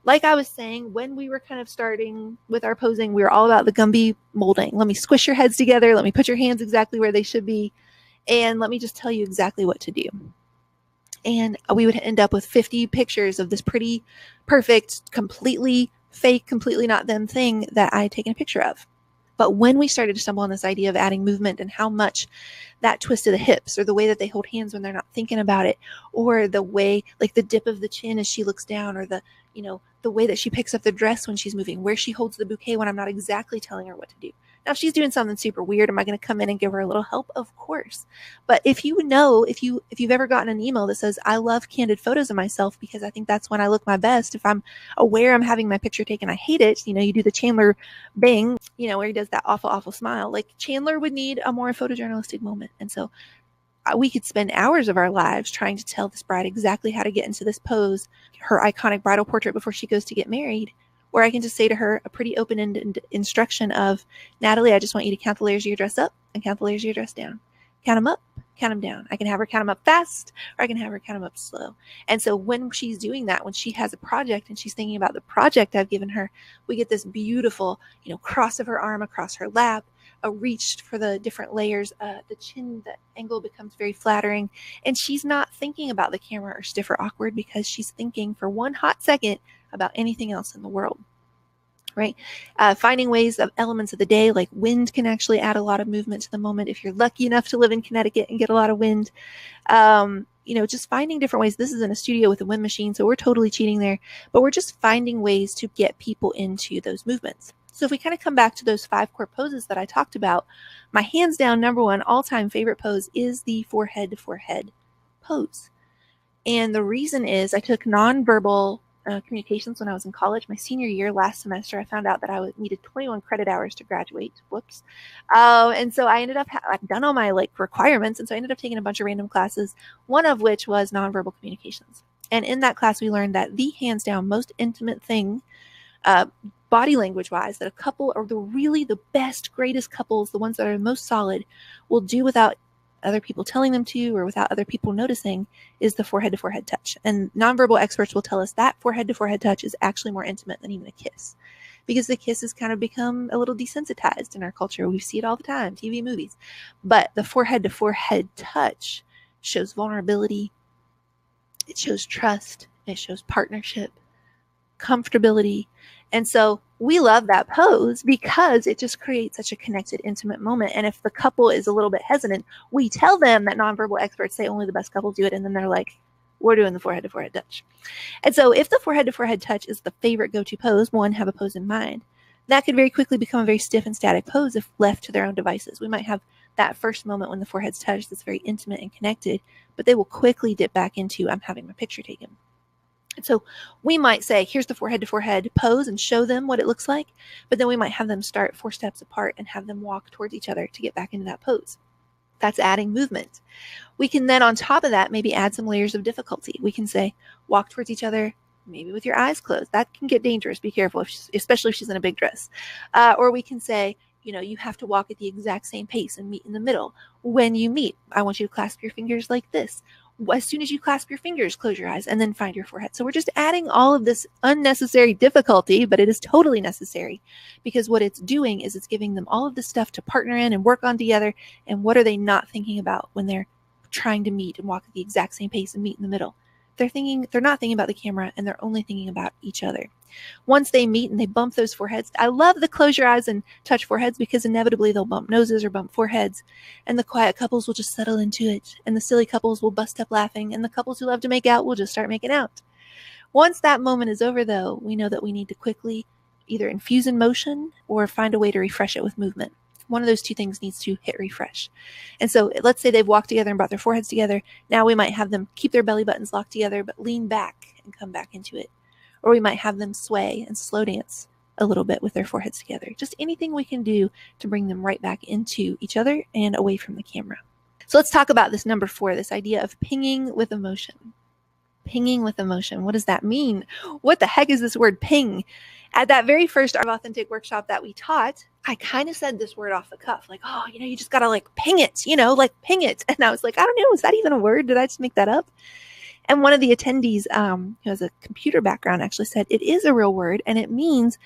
Like I was saying, when we were kind of starting with our posing, we were all about the Gumby molding. Let me squish your heads together. Let me put your hands exactly where they should be. And let me just tell you exactly what to do. And we would end up with 50 pictures of this pretty, perfect, completely fake, completely not them thing that I had taken a picture of. But when we started to stumble on this idea of adding movement and how much that twist of the hips, or the way that they hold hands when they're not thinking about it, or the way, like the dip of the chin as she looks down, or the, the way that she picks up the dress when she's moving, where she holds the bouquet when I'm not exactly telling her what to do. Now, if she's doing something super weird, am I going to come in and give her a little help? Of course. But if you've ever gotten an email that says, I love candid photos of myself because I think that's when I look my best. If I'm aware I'm having my picture taken, I hate it. You do the Chandler bang, where he does that awful, awful smile. Like, Chandler would need a more photojournalistic moment. And so we could spend hours of our lives trying to tell this bride exactly how to get into this pose, her iconic bridal portrait before she goes to get married. Or I can just say to her a pretty open-ended instruction of, Natalie, I just want you to count the layers of your dress up and count the layers of your dress down. Count them up, count them down. I can have her count them up fast, or I can have her count them up slow. And so when she's doing that, when she has a project and she's thinking about the project I've given her, we get this beautiful, cross of her arm across her lap, a reach for the different layers. The chin, the angle becomes very flattering. And she's not thinking about the camera or stiff or awkward because she's thinking for one hot second about anything else in the world, right? Finding ways of elements of the day, like wind, can actually add a lot of movement to the moment. If you're lucky enough to live in Connecticut and get a lot of wind, just finding different ways. This is in a studio with a wind machine, so we're totally cheating there, but we're just finding ways to get people into those movements. So if we kind of come back to those 5 core poses that I talked about, my hands down number 1 all-time favorite pose is the forehead to forehead pose. And the reason is I took nonverbal communications when I was in college. My senior year, last semester, I found out that I needed 21 credit hours to graduate. Whoops. And so I ended up, I've done all my requirements. And so I ended up taking a bunch of random classes, one of which was nonverbal communications. And in that class, we learned that the hands down most intimate thing, body language wise, that a couple, or the best, greatest couples, the ones that are most solid, will do without other people telling them to, or without other people noticing, is the forehead to forehead touch. And nonverbal experts will tell us that forehead to forehead touch is actually more intimate than even a kiss, because the kiss has kind of become a little desensitized in our culture. We see it all the time, TV, movies. But the forehead to forehead touch shows vulnerability. It shows trust. It shows partnership, comfortability. And so we love that pose because it just creates such a connected, intimate moment. And if the couple is a little bit hesitant, we tell them that nonverbal experts say only the best couples do it. And then they're like, we're doing the forehead to forehead touch. And so if the forehead to forehead touch is the favorite go-to pose, one, have a pose in mind. That could very quickly become a very stiff and static pose if left to their own devices. We might have that first moment when the foreheads touch that's very intimate and connected, but they will quickly dip back into, I'm having my picture taken. And so we might say, here's the forehead to forehead pose, and show them what it looks like. But then we might have them start 4 steps apart and have them walk towards each other to get back into that pose. That's adding movement. We can then, on top of that, maybe add some layers of difficulty. We can say, walk towards each other, maybe with your eyes closed. That can get dangerous. Be careful, especially if she's in a big dress. Or we can say, you have to walk at the exact same pace and meet in the middle. When you meet, I want you to clasp your fingers like this. As soon as you clasp your fingers, close your eyes and then find your forehead. So we're just adding all of this unnecessary difficulty, but it is totally necessary, because what it's doing is it's giving them all of this stuff to partner in and work on together. And what are they not thinking about when they're trying to meet and walk at the exact same pace and meet in the middle? They're not thinking about the camera, and they're only thinking about each other. Once they meet and they bump those foreheads, I love the close your eyes and touch foreheads, because inevitably they'll bump noses or bump foreheads, and the quiet couples will just settle into it, and the silly couples will bust up laughing, and the couples who love to make out will just start making out. Once that moment is over, though, we know that we need to quickly either infuse in motion or find a way to refresh it with movement. One of those two things needs to hit refresh. And so let's say they've walked together and brought their foreheads together. Now we might have them keep their belly buttons locked together, but lean back and come back into it. Or we might have them sway and slow dance a little bit with their foreheads together. Just anything we can do to bring them right back into each other and away from the camera. So let's talk about this number 4, this idea of pinging with emotion. Pinging with emotion. What does that mean? What the heck is this word ping? At that very first Art of Authentic workshop that we taught, I kind of said this word off the cuff, like, oh, you just got to ping it, ping it. And I was like, I don't know, is that even a word? Did I just make that up? And one of the attendees who has a computer background actually said it is a real word, and it means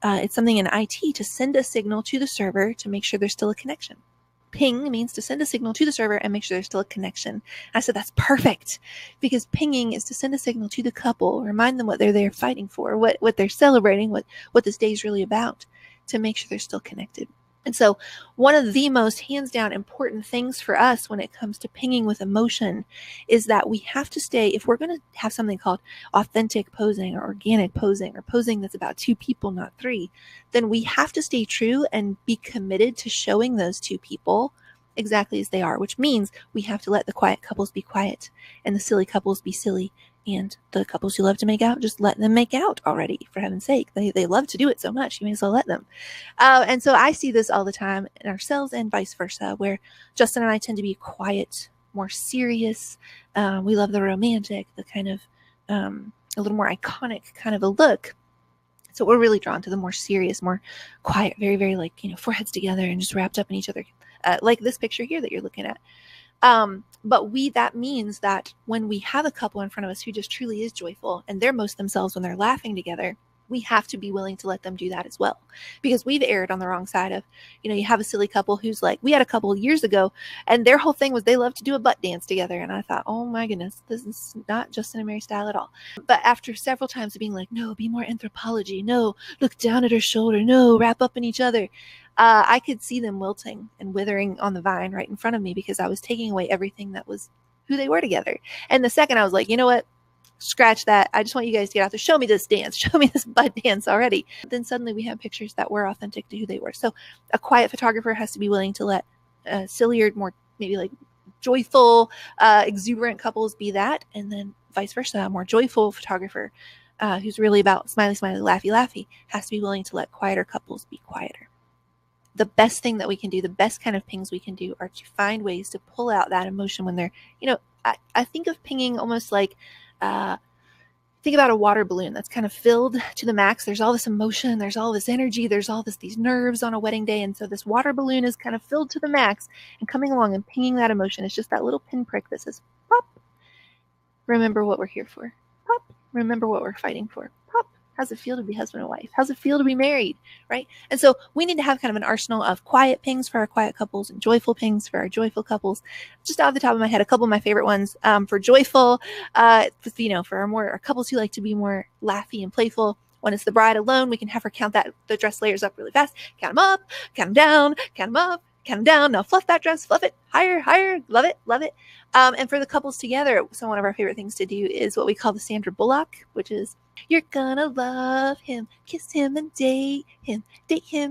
it's something in IT to send a signal to the server to make sure there's still a connection. Ping means to send a signal to the server and make sure there's still a connection. I said, that's perfect, because pinging is to send a signal to the couple, remind them what they're fighting for, what they're celebrating, what this day is really about, to make sure they're still connected. And so one of the most hands down important things for us when it comes to pinging with emotion is that we have to stay, if we're going to have something called authentic posing or organic posing or posing that's about two people, not three, then we have to stay true and be committed to showing those two people exactly as they are, which means we have to let the quiet couples be quiet and the silly couples be silly. And the couples who love to make out, just let them make out already, for heaven's sake. They love to do it so much, you may as well let them. And so I see this all the time in ourselves and vice versa, where Justin and I tend to be quiet, more serious. We love the romantic, the kind of a little more iconic kind of a look. So we're really drawn to the more serious, more quiet, very, very like, foreheads together and just wrapped up in each other, like this picture here that you're looking at. But that means that when we have a couple in front of us who just truly is joyful and they're most themselves when they're laughing together, we have to be willing to let them do that as well, because we've erred on the wrong side of, you have a silly couple who's like, we had a couple years ago and their whole thing was they love to do a butt dance together. And I thought, oh my goodness, this is not Justin and Mary style at all. But after several times of being like, no, be more anthropology. No, look down at her shoulder. No, wrap up in each other. I could see them wilting and withering on the vine right in front of me, because I was taking away everything that was who they were together. And the second I was like, you know what? Scratch that. I just want you guys to get out there. Show me this dance. Show me this butt dance already. Then suddenly we have pictures that were authentic to who they were. So a quiet photographer has to be willing to let sillier, more maybe like joyful, exuberant couples be that. And then vice versa, a more joyful photographer who's really about smiley, smiley, laughy, laughy, has to be willing to let quieter couples be quieter. The best thing that we can do, the best kind of pings we can do, are to find ways to pull out that emotion when they're, I think of pinging almost like, think about a water balloon that's kind of filled to the max. There's all this emotion, there's all this energy, there's all these nerves on a wedding day. And so this water balloon is kind of filled to the max, and coming along and pinging that emotion is just that little pinprick that says, pop, remember what we're here for. Pop, remember what we're fighting for. Pop, how's it feel to be husband and wife? How's it feel to be married, right? And so we need to have kind of an arsenal of quiet pings for our quiet couples and joyful pings for our joyful couples. Just off the top of my head, a couple of my favorite ones for joyful, for our couples who like to be more laughy and playful. When it's the bride alone, we can have her count the dress layers up really fast. Count them up, count them down, count them up, count them down. Now fluff that dress, fluff it higher, higher. Love it, love it. And for the couples together, so one of our favorite things to do is what we call the Sandra Bullock, which is, you're gonna love him, kiss him and date him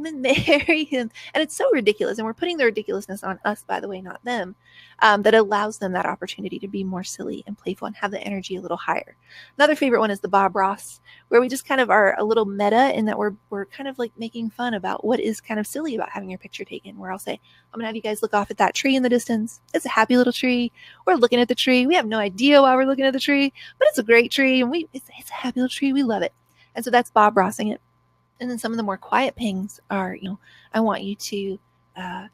and marry him. And it's so ridiculous. And we're putting the ridiculousness on us, by the way, not them, that allows them that opportunity to be more silly and playful and have the energy a little higher. Another favorite one is the Bob Ross, where we just kind of are a little meta in that we're kind of like making fun about what is kind of silly about having your picture taken, where I'll say, I'm gonna have you guys look off at that tree in the distance. It's a happy little tree. We're looking at the tree. We have no idea why we're looking at the tree, but it's a great tree, and it's a happy little tree. We love it. And so that's Bob Rossing it. And then some of the more quiet pings are, I want you to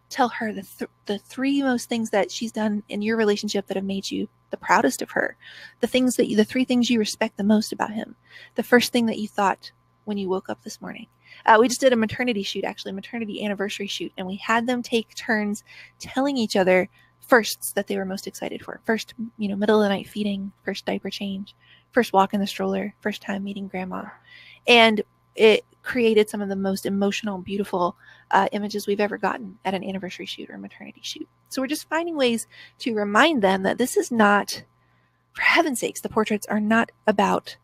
tell her the three most things that she's done in your relationship that have made you the proudest of her. The three things you respect the most about him. The first thing that you thought when you woke up this morning. We just did a maternity shoot, actually, a maternity anniversary shoot, and we had them take turns telling each other firsts that they were most excited for. First, middle of the night feeding, first diaper change, first walk in the stroller, first time meeting grandma. And it created some of the most emotional, beautiful images we've ever gotten at an anniversary shoot or maternity shoot. So we're just finding ways to remind them that this is not, for heaven's sakes, the portraits are not about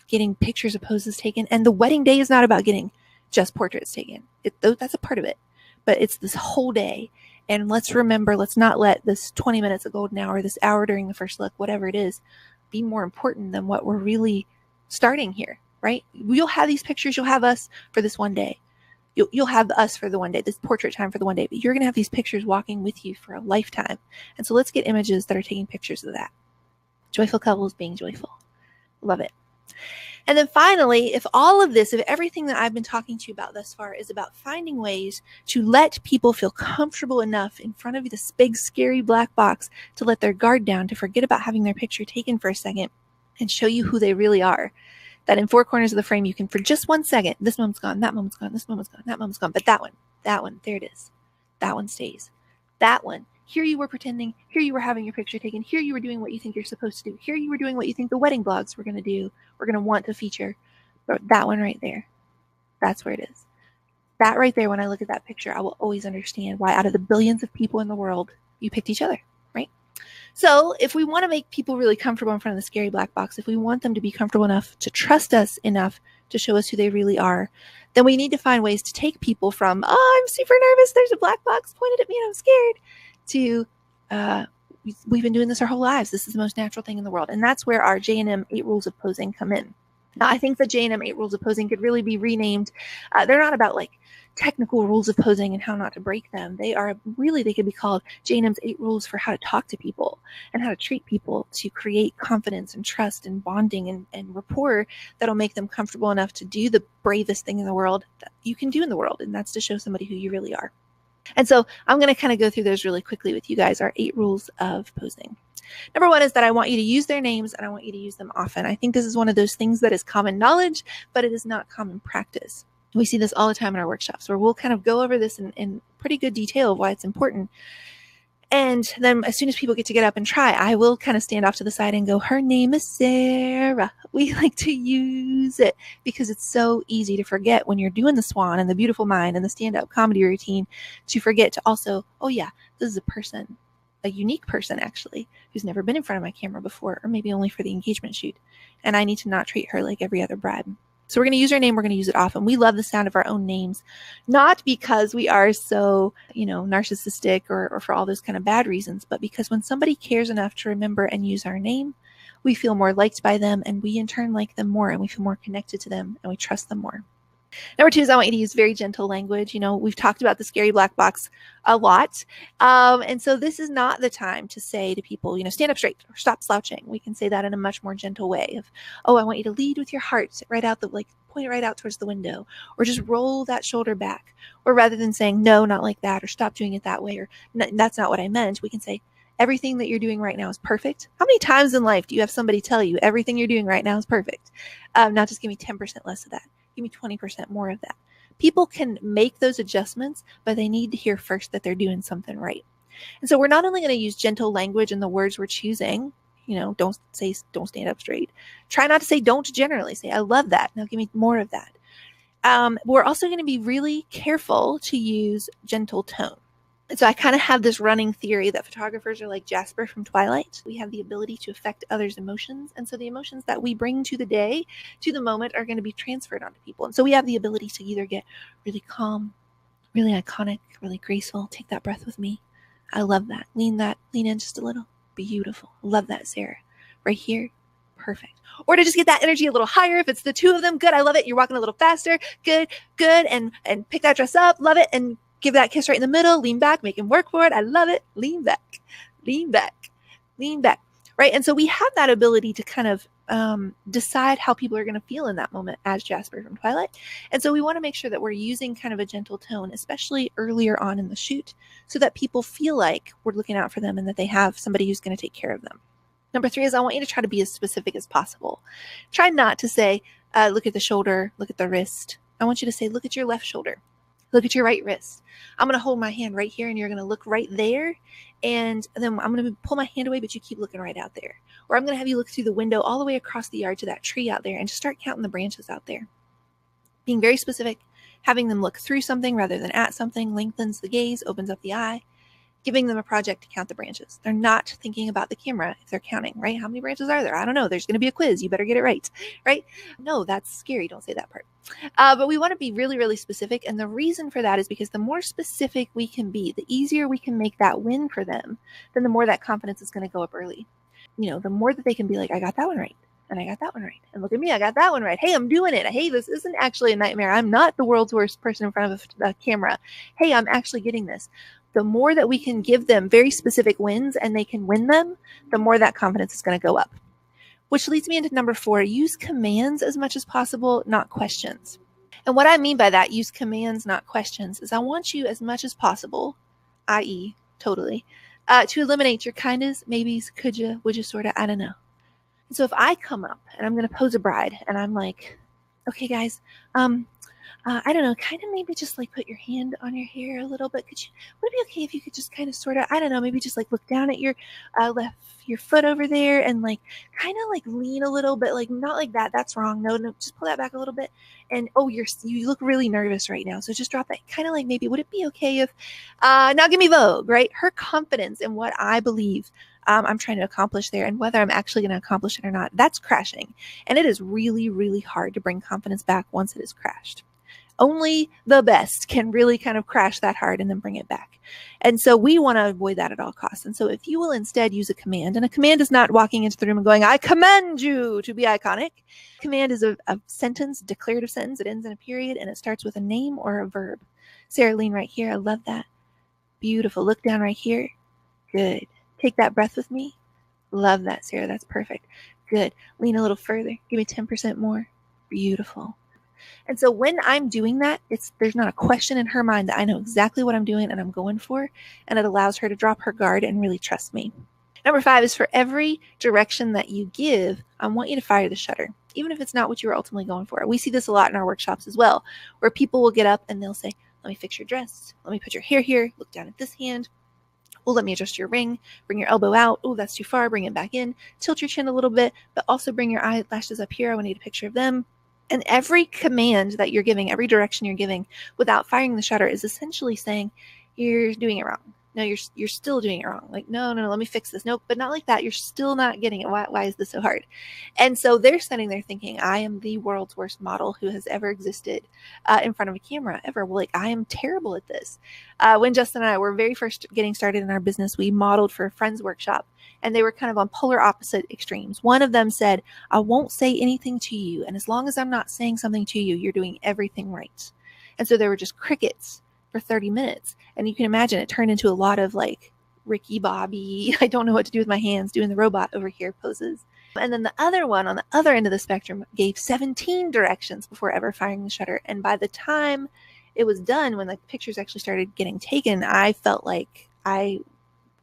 getting pictures of poses taken. And the wedding day is not about getting just portraits taken. That's a part of it. But it's this whole day. And let's remember, let's not let this 20 minutes of golden hour, this hour during the first look, whatever it is, be more important than what we're really starting here, right? You'll have these pictures, you'll have us for this one day. You'll have us for the one day, this portrait time for the one day, but you're going to have these pictures walking with you for a lifetime. And so let's get images that are taking pictures of that. Joyful couples being joyful. Love it. And then finally, if everything that I've been talking to you about thus far is about finding ways to let people feel comfortable enough in front of this big, scary black box to let their guard down, to forget about having their picture taken for a second and show you who they really are, that in 4 corners of the frame, you can, for just 1 second, this moment's gone, that moment's gone, this moment's gone, that moment's gone, but that one, there it is. That one stays. That one. Here you were pretending. Here you were having your picture taken. Here you were doing what you think you're supposed to do. Here you were doing what you think the wedding blogs were going to do. We're going to want to feature. But that one right there, that's where it is. That right there, when I look at that picture, I will always understand why out of the billions of people in the world, you picked each other, right? So if we want to make people really comfortable in front of the scary black box, if we want them to be comfortable enough to trust us enough to show us who they really are, then we need to find ways to take people from, oh, I'm super nervous, there's a black box pointed at me and I'm scared, to we've been doing this our whole lives. This is the most natural thing in the world. And that's where our J&M 8 Rules of Posing come in. Now, I think the J&M 8 Rules of Posing could really be renamed. They're not about like technical rules of posing and how not to break them. They could be called J&M's 8 Rules for how to talk to people and how to treat people to create confidence and trust and bonding and rapport that'll make them comfortable enough to do the bravest thing in the world that you can do in the world. And that's to show somebody who you really are. And so I'm going to kind of go through those really quickly with you guys, our 8 rules of posing. Number 1 is that I want you to use their names and I want you to use them often. I think this is one of those things that is common knowledge, but it is not common practice. We see this all the time in our workshops where we'll kind of go over this in pretty good detail of why it's important. And then as soon as people get up and try, I will kind of stand off to the side and go, her name is Sarah. We like to use it because it's so easy to forget when you're doing the swan and the beautiful mind and the stand-up comedy routine, to forget to also, oh yeah, this is a person, a unique person actually, who's never been in front of my camera before, or maybe only for the engagement shoot. And I need to not treat her like every other bride. So we're going to use our name. We're going to use it often. We love the sound of our own names, not because we are so, narcissistic or for all those kind of bad reasons, but because when somebody cares enough to remember and use our name, we feel more liked by them, and we in turn like them more, and we feel more connected to them, and we trust them more. Number 2 is I want you to use very gentle language. We've talked about the scary black box a lot. And so this is not the time to say to people, stand up straight or stop slouching. We can say that in a much more gentle way of, oh, I want you to lead with your heart right out point it right out towards the window, or just roll that shoulder back. Or rather than saying, no, not like that, or stop doing it that way, or that's not what I meant, we can say, everything that you're doing right now is perfect. How many times in life do you have somebody tell you everything you're doing right now is perfect? Not just give me 10% less of that. Give me 20% more of that. People can make those adjustments, but they need to hear first that they're doing something right. And so we're not only going to use gentle language in the words we're choosing, don't stand up straight. Try not to say don't generally. Say, I love that. Now give me more of that. We're also going to be really careful to use gentle tone. And so I kind of have this running theory that photographers are like Jasper from Twilight. We have the ability to affect others' emotions. And so the emotions that we bring to the day, to the moment, are going to be transferred onto people. And so we have the ability to either get really calm, really iconic, really graceful. Take that breath with me. I love that. Lean in just a little. Beautiful. Love that, Sarah. Right here. Perfect. Or to just get that energy a little higher. If it's the 2 of them, good. I love it. You're walking a little faster. Good. And pick that dress up. Love it. And give that kiss right in the middle. Lean back. Make him work for it. I love it. Lean back. Lean back. Lean back. Right? And so we have that ability to kind of decide how people are going to feel in that moment as Jasper from Twilight. And so we want to make sure that we're using kind of a gentle tone, especially earlier on in the shoot, so that people feel like we're looking out for them and that they have somebody who's going to take care of them. Number 3 is I want you to try to be as specific as possible. Try not to say, look at the shoulder, look at the wrist. I want you to say, look at your left shoulder. Look at your right wrist. I'm going to hold my hand right here and you're going to look right there. And then I'm going to pull my hand away, but you keep looking right out there. Or I'm going to have you look through the window all the way across the yard to that tree out there and just start counting the branches out there. Being very specific, having them look through something rather than at something lengthens the gaze, opens up the eye. Giving them a project to count the branches. They're not thinking about the camera if they're counting, right? How many branches are there? I don't know. There's going to be a quiz. You better get it right? No, that's scary. Don't say that part. But we want to be really, really specific. And the reason for that is because the more specific we can be, the easier we can make that win for them, then the more that confidence is going to go up early. The more that they can be like, I got that one right. And I got that one right. And look at me, I got that one right. Hey, I'm doing it. Hey, this isn't actually a nightmare. I'm not the world's worst person in front of a camera. Hey, I'm actually getting this. The more that we can give them very specific wins and they can win them, the more that confidence is going to go up. which leads me into number 4, use commands as much as possible, not questions. And what I mean by that, use commands, not questions, is I want you as much as possible, i.e. totally, to eliminate your kindas, maybes, could you, would you, sorta, I don't know. And so if I come up and I'm going to pose a bride and I'm like, okay, guys, I don't know, kind of maybe just like put your hand on your hair a little bit. Would it be okay if you could just kind of sort of, I don't know, maybe just like look down at your your foot over there and like kind of like lean a little bit, like not like that. That's wrong. No, just pull that back a little bit. And oh, you look really nervous right now. So just drop that. Kind of like maybe, would it be okay if, now give me Vogue, right? Her confidence in what I believe I'm trying to accomplish there and whether I'm actually going to accomplish it or not, that's crashing. And it is really, really hard to bring confidence back once it has crashed. Only the best can really kind of crash that hard and then bring it back. And so we want to avoid that at all costs. And so if you will instead use a command, and a command is not walking into the room and going, I command you to be iconic. Command is a sentence, declarative sentence. It ends in a period and it starts with a name or a verb. Sarah, lean right here. I love that. Beautiful. Look down right here. Good. Take that breath with me. Love that, Sarah. That's perfect. Good. Lean a little further. Give me 10% more. Beautiful. And so when I'm doing that, there's not a question in her mind that I know exactly what I'm doing and I'm going for, and it allows her to drop her guard and really trust me. Number 5 is for every direction that you give, I want you to fire the shutter, even if it's not what you were ultimately going for. We see this a lot in our workshops as well, where people will get up and they'll say, let me fix your dress. Let me put your hair here. Look down at this hand. Well, let me adjust your ring. Bring your elbow out. Oh, that's too far. Bring it back in. Tilt your chin a little bit, but also bring your eyelashes up here. I want to need a picture of them. And every command that you're giving, every direction you're giving without firing the shutter is essentially saying, you're doing it wrong. No, you're still doing it wrong. Like, no, let me fix this. Nope, but not like that. You're still not getting it. Why is this so hard? And so they're sitting there thinking, I am the world's worst model who has ever existed in front of a camera ever. Well, like, I am terrible at this. When Justin and I were very first getting started in our business, we modeled for a friend's workshop, and they were kind of on polar opposite extremes. One of them said, I won't say anything to you, and as long as I'm not saying something to you, you're doing everything right. And so there were just crickets for 30 minutes. And you can imagine it turned into a lot of like Ricky Bobby, I don't know what to do with my hands, doing the robot over here poses. And then the other one on the other end of the spectrum gave 17 directions before ever firing the shutter. And by the time it was done, when the pictures actually started getting taken, I felt like I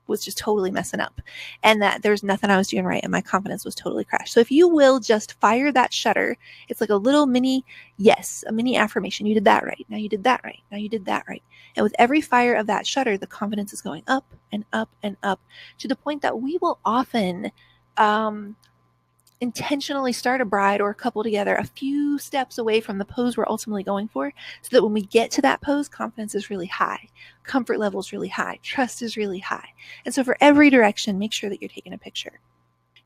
was just totally messing up and that there's nothing I was doing right and my confidence was totally crashed. So if you will just fire that shutter, it's like a little mini yes, a mini affirmation. You did that right. Now you did that right. Now you did that right. And with every fire of that shutter, the confidence is going up and up and up to the point that we will often intentionally start a bride or a couple together a few steps away from the pose we're ultimately going for, so that when we get to that pose, confidence is really high, comfort level is really high, trust is really high. And so for every direction, make sure that you're taking a picture.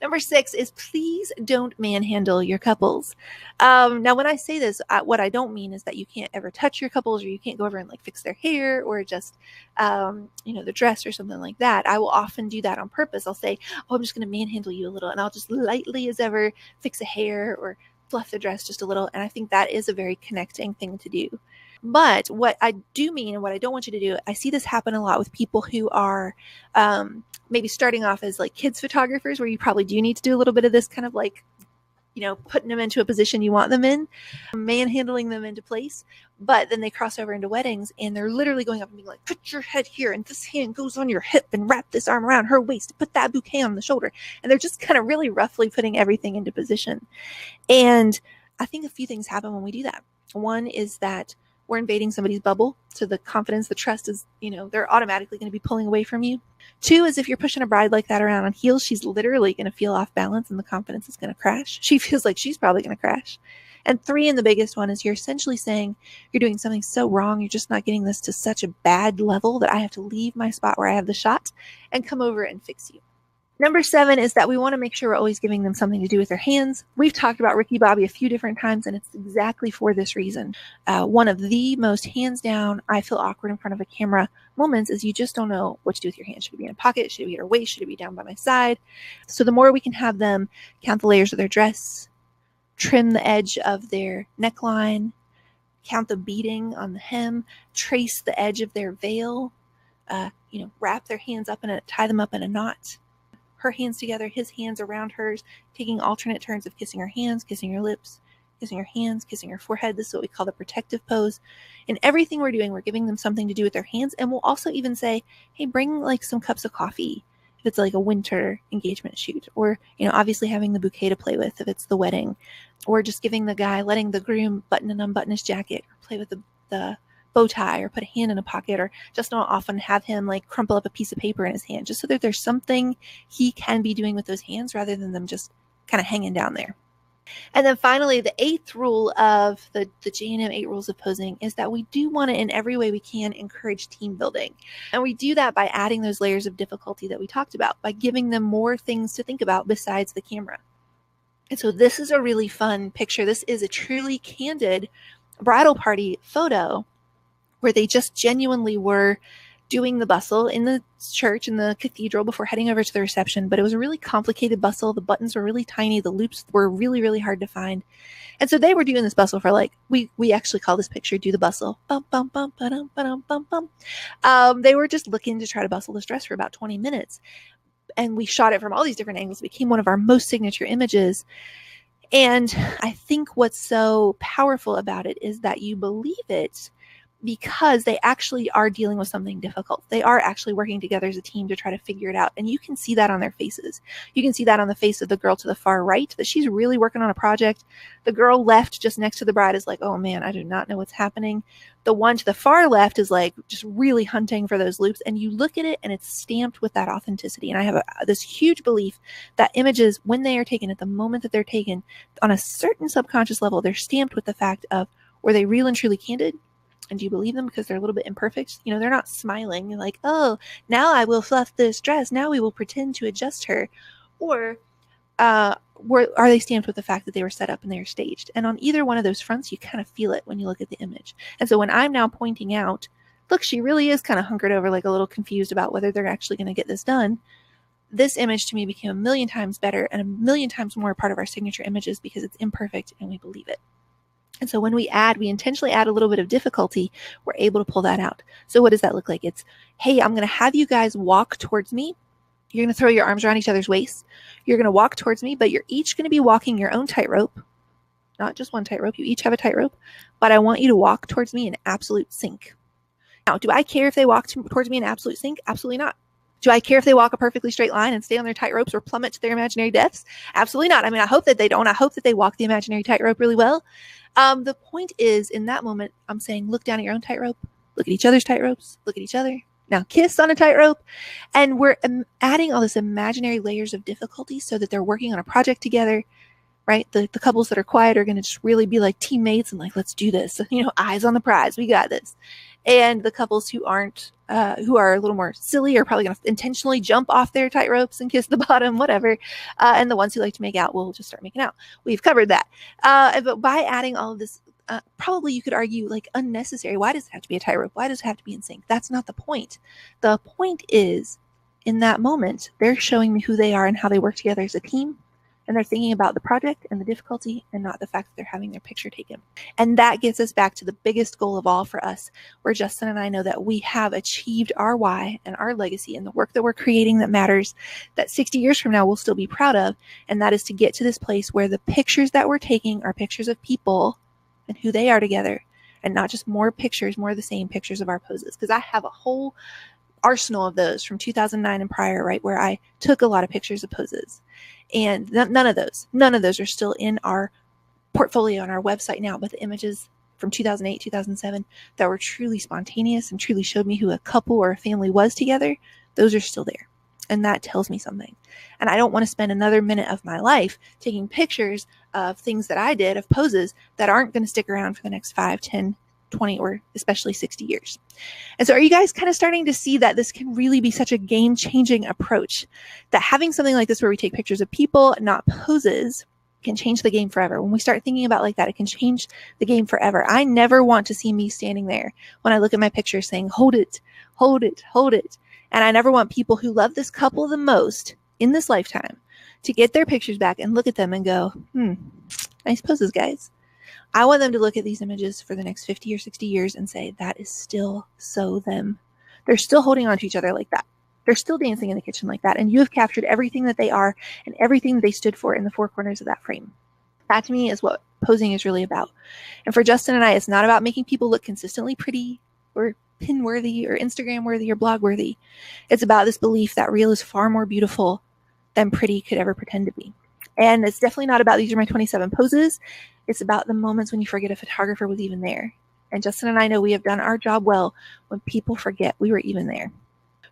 Number 6 is please don't manhandle your couples. Now, when I say this, what I don't mean is that you can't ever touch your couples or you can't go over and like fix their hair or just, the dress or something like that. I will often do that on purpose. I'll say, oh, I'm just going to manhandle you a little, and I'll just lightly as ever fix a hair or fluff the dress just a little. And I think that is a very connecting thing to do. But what I do mean and what I don't want you to do, I see this happen a lot with people who are maybe starting off as like kids photographers, where you probably do need to do a little bit of this kind of like, putting them into a position you want them in, manhandling them into place. But then they cross over into weddings and they're literally going up and being like, put your head here and this hand goes on your hip and wrap this arm around her waist, put that bouquet on the shoulder. And they're just kind of really roughly putting everything into position. And I think a few things happen when we do that. One is that we're invading somebody's bubble. So the confidence, the trust is, they're automatically going to be pulling away from you. 2 is if you're pushing a bride like that around on heels, she's literally going to feel off balance and the confidence is going to crash. She feels like she's probably going to crash. And 3, and the biggest one, is you're essentially saying you're doing something so wrong. You're just not getting this to such a bad level that I have to leave my spot where I have the shot and come over and fix you. Number 7 is that we want to make sure we're always giving them something to do with their hands. We've talked about Ricky Bobby a few different times, and it's exactly for this reason. One of the most hands down, I feel awkward in front of a camera moments is you just don't know what to do with your hands. Should it be in a pocket? Should it be at her waist? Should it be down by my side? So the more we can have them count the layers of their dress, trim the edge of their neckline, count the beading on the hem, trace the edge of their veil, wrap their hands up in tie them up in a knot. her hands together, his hands around hers, taking alternate turns of kissing her hands, kissing her lips, kissing her hands, kissing her forehead. This is what we call the protective pose. And everything we're doing, we're giving them something to do with their hands. And we'll also even say, hey, bring like some cups of coffee if it's like a winter engagement shoot, or, you know, obviously having the bouquet to play with if it's the wedding, or just giving the guy, letting the groom button and unbutton his jacket, or play with the bow tie, or put a hand in a pocket, or just not often have him like crumple up a piece of paper in his hand, just so that there's something he can be doing with those hands rather than them just kind of hanging down there. And then finally, the 8th rule of the J&M 8 rules of posing is that we do want to, in every way we can, encourage team building. And we do that by adding those layers of difficulty that we talked about, by giving them more things to think about besides the camera. And so this is a really fun picture. This is a truly candid bridal party photo where they just genuinely were doing the bustle in the church, in the cathedral, before heading over to the reception. But it was a really complicated bustle. The buttons were really tiny. The loops were really, really hard to find. And so they were doing this bustle for like, we actually call this picture Do the Bustle. Bum, bum, bum, ba-dum, ba-dum, bum, bum. They were just looking to try to bustle this dress for about 20 minutes. And we shot it from all these different angles. It became one of our most signature images. And I think what's so powerful about it is that you believe it because they actually are dealing with something difficult. They are actually working together as a team to try to figure it out. And you can see that on their faces. You can see that on the face of the girl to the far right, that she's really working on a project. The girl left just next to the bride is like, oh man, I do not know what's happening. The one to the far left is like just really hunting for those loops. And you look at it and it's stamped with that authenticity. And I have this huge belief that images, when they are taken, at the moment that they're taken, on a certain subconscious level, they're stamped with the fact of, were they real and truly candid? And do you believe them because they're a little bit imperfect? You know, they're not smiling. You're like, oh, now I will fluff this dress. Now we will pretend to adjust her. Or are they stamped with the fact that they were set up and they were staged? And on either one of those fronts, you kind of feel it when you look at the image. And so when I'm now pointing out, look, she really is kind of hunkered over, like a little confused about whether they're actually going to get this done. This image to me became a million times better and a million times more a part of our signature images because it's imperfect and we believe it. And so when we intentionally add a little bit of difficulty, we're able to pull that out. So what does that look like? It's, hey, I'm going to have you guys walk towards me. You're going to throw your arms around each other's waists. You're going to walk towards me, but you're each going to be walking your own tightrope. Not just one tightrope. You each have a tightrope. But I want you to walk towards me in absolute sync. Now, do I care if they walk towards me in absolute sync? Absolutely not. Do I care if they walk a perfectly straight line and stay on their tightropes or plummet to their imaginary deaths? Absolutely not. I mean, I hope that they don't. I hope that they walk the imaginary tightrope really well. The point is, in that moment, I'm saying, look down at your own tightrope, look at each other's tightropes, look at each other. Now kiss on a tightrope. And we're adding all this imaginary layers of difficulty so that they're working on a project together, right? The couples that are quiet are going to just really be like teammates and like, let's do this. You know, eyes on the prize. We got this. And the couples who aren't, who are a little more silly are probably going to intentionally jump off their tightropes and kiss the bottom, whatever. And the ones who like to make out will just start making out. We've covered that. But by adding all of this, probably you could argue like unnecessary. Why does it have to be a tightrope? Why does it have to be in sync? That's not the point. The point is, in that moment, they're showing me who they are and how they work together as a team. And they're thinking about the project and the difficulty and not the fact that they're having their picture taken. And that gets us back to the biggest goal of all for us, where Justin and I know that we have achieved our why and our legacy and the work that we're creating that matters, that 60 years from now we'll still be proud of. And that is to get to this place where the pictures that we're taking are pictures of people and who they are together, and not just more pictures, more of the same pictures of our poses. Because I have a whole arsenal of those from 2009 and prior, right, where I took a lot of pictures of poses. And none of those are still in our portfolio on our website now, but the images from 2008, 2007 that were truly spontaneous and truly showed me who a couple or a family was together, those are still there. And that tells me something. And I don't want to spend another minute of my life taking pictures of things that I did, of poses that aren't going to stick around for the next 5, 10, 20, or especially 60 years. And so are you guys kind of starting to see that this can really be such a game-changing approach, that having something like this where we take pictures of people, not poses, can change the game forever? When we start thinking about like that, it can change the game forever. I never want to see me standing there when I look at my picture saying, hold it, hold it, hold it. And I never want people who love this couple the most in this lifetime to get their pictures back and look at them and go, nice poses, guys. I want them to look at these images for the next 50 or 60 years and say, that is still so them. They're still holding on to each other like that. They're still dancing in the kitchen like that, and you have captured everything that they are and everything that they stood for in the four corners of that frame. That to me is what posing is really about. And for Justin and I, it's not about making people look consistently pretty or pin worthy or Instagram worthy or blog worthy. It's about this belief that real is far more beautiful than pretty could ever pretend to be. And it's definitely not about these are my 27 poses. It's about the moments when you forget a photographer was even there. And Justin and I know we have done our job well when people forget we were even there.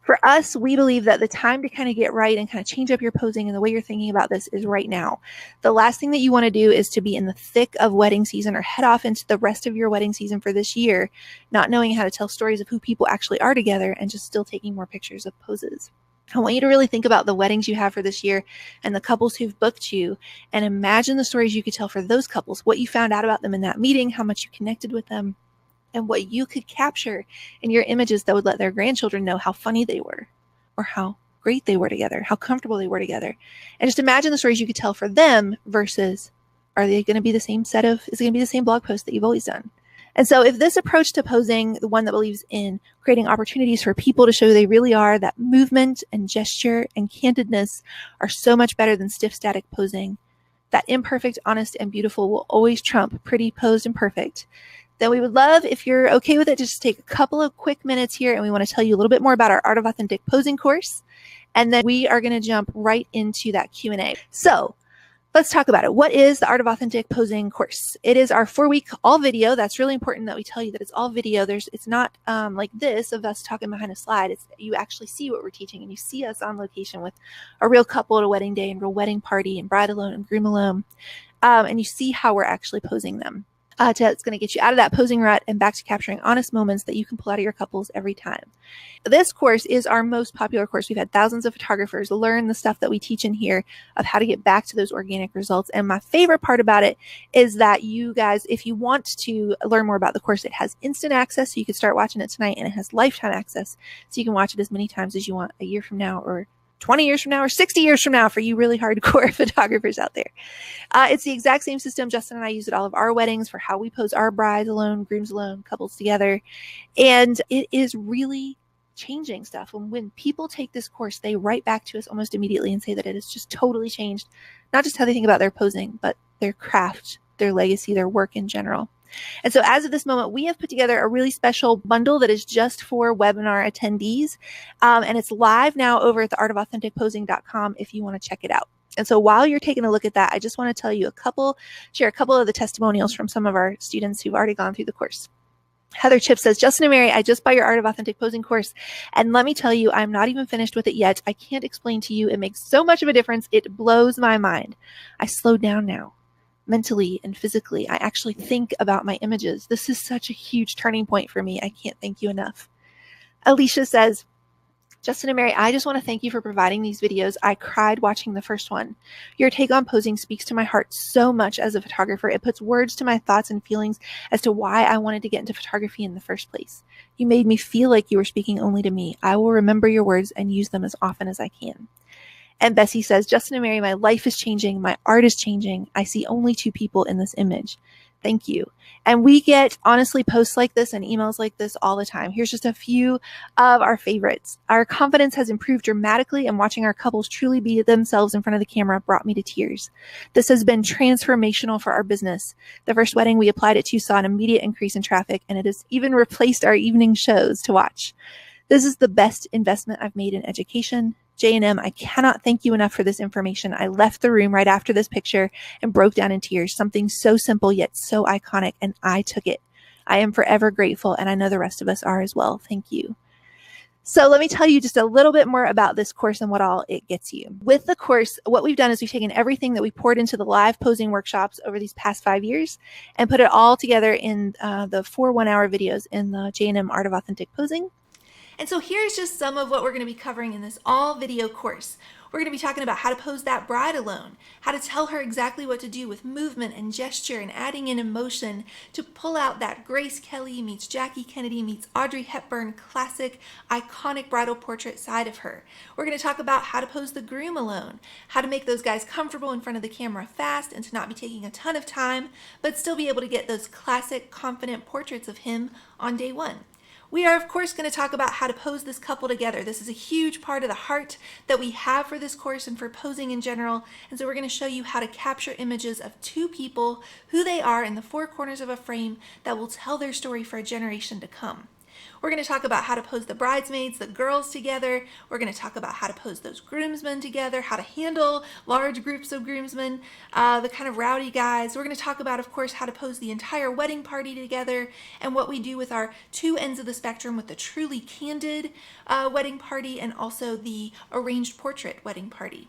For us, we believe that the time to kind of get right and kind of change up your posing and the way you're thinking about this is right now. The last thing that you want to do is to be in the thick of wedding season or head off into the rest of your wedding season for this year, not knowing how to tell stories of who people actually are together and just still taking more pictures of poses. I want you to really think about the weddings you have for this year and the couples who've booked you, and imagine the stories you could tell for those couples, what you found out about them in that meeting, how much you connected with them, and what you could capture in your images that would let their grandchildren know how funny they were or how great they were together, how comfortable they were together. And just imagine the stories you could tell for them versus, are they going to be the same is it going to be the same blog post that you've always done? And so if this approach to posing, the one that believes in creating opportunities for people to show who they really are, that movement and gesture and candidness are so much better than stiff static posing, that imperfect, honest, and beautiful will always trump pretty, posed, and perfect, then we would love, if you're okay with it, to just take a couple of quick minutes here, and we want to tell you a little bit more about our Art of Authentic Posing course, and then we are going to jump right into that Q&A. So let's talk about it. What is the Art of Authentic Posing course? It is our 4-week all video. That's really important that we tell you that it's all video. It's not like this of us talking behind a slide. You actually see what we're teaching, and you see us on location with a real couple at a wedding day and real wedding party and bride alone and groom alone, and you see how we're actually posing them. It's going to get you out of that posing rut and back to capturing honest moments that you can pull out of your couples every time. This course is our most popular course. We've had thousands of photographers learn the stuff that we teach in here of how to get back to those organic results. And my favorite part about it is that you guys, if you want to learn more about the course, it has instant access, so you can start watching it tonight, and it has lifetime access, so you can watch it as many times as you want a year from now, or 20 years from now, or 60 years from now for you really hardcore photographers out there. It's the exact same system. Justin and I use it all of our weddings for how we pose our brides alone, grooms alone, couples together. And it is really changing stuff. When people take this course, they write back to us almost immediately and say that it has just totally changed, not just how they think about their posing, but their craft, their legacy, their work in general. And so as of this moment, we have put together a really special bundle that is just for webinar attendees. And it's live now over at theartofauthenticposing.com if you want to check it out. And so while you're taking a look at that, I just want to tell you share a couple of the testimonials from some of our students who've already gone through the course. Heather Chip says, Justin and Mary, I just bought your Art of Authentic Posing course, and let me tell you, I'm not even finished with it yet. I can't explain to you. It makes so much of a difference. It blows my mind. I slowed down now. Mentally and physically, I actually think about my images. This is such a huge turning point for me. I can't thank you enough. Alicia says, Justin and Mary, I just want to thank you for providing these videos. I cried watching the first one. Your take on posing speaks to my heart so much as a photographer. It puts words to my thoughts and feelings as to why I wanted to get into photography in the first place. You made me feel like you were speaking only to me. I will remember your words and use them as often as I can. And Bessie says, Justin and Mary, my life is changing. My art is changing. I see only two people in this image. Thank you. And we get, honestly, posts like this and emails like this all the time. Here's just a few of our favorites. Our confidence has improved dramatically, and watching our couples truly be themselves in front of the camera brought me to tears. This has been transformational for our business. The first wedding we applied it to saw an immediate increase in traffic, and it has even replaced our evening shows to watch. This is the best investment I've made in education. J&M, I cannot thank you enough for this information. I left the room right after this picture and broke down in tears. Something so simple yet so iconic, and I took it. I am forever grateful, and I know the rest of us are as well. Thank you. So let me tell you just a little bit more about this course and what all it gets you. With the course, what we've done is we've taken everything that we poured into the live posing workshops over these past 5 years and put it all together in the 4 one-hour videos in the J&M Art of Authentic Posing. And so here's just some of what we're going to be covering in this all video course. We're going to be talking about how to pose that bride alone, how to tell her exactly what to do with movement and gesture and adding in emotion to pull out that Grace Kelly meets Jackie Kennedy meets Audrey Hepburn classic iconic bridal portrait side of her. We're going to talk about how to pose the groom alone, how to make those guys comfortable in front of the camera fast and to not be taking a ton of time, but still be able to get those classic confident portraits of him on day one. We are, of course, going to talk about how to pose this couple together. This is a huge part of the heart that we have for this course and for posing in general. And so we're going to show you how to capture images of two people, who they are in the four corners of a frame that will tell their story for a generation to come. We're going to talk about how to pose the bridesmaids, the girls together. We're going to talk about how to pose those groomsmen together, how to handle large groups of groomsmen, the kind of rowdy guys. We're going to talk about, of course, how to pose the entire wedding party together and what we do with our two ends of the spectrum with the truly candid wedding party and also the arranged portrait wedding party.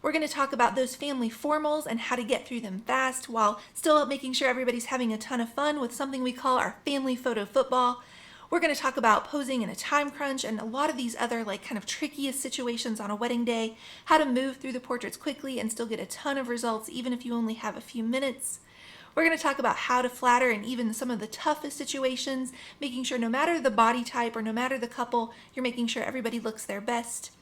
We're going to talk about those family formals and how to get through them fast while still making sure everybody's having a ton of fun with something we call our family photo football. We're going to talk about posing in a time crunch and a lot of these other kind of trickiest situations on a wedding day, how to move through the portraits quickly and still get a ton of results even if you only have a few minutes. We're going to talk about how to flatter in even some of the toughest situations, making sure no matter the body type or no matter the couple, you're making sure everybody looks their best.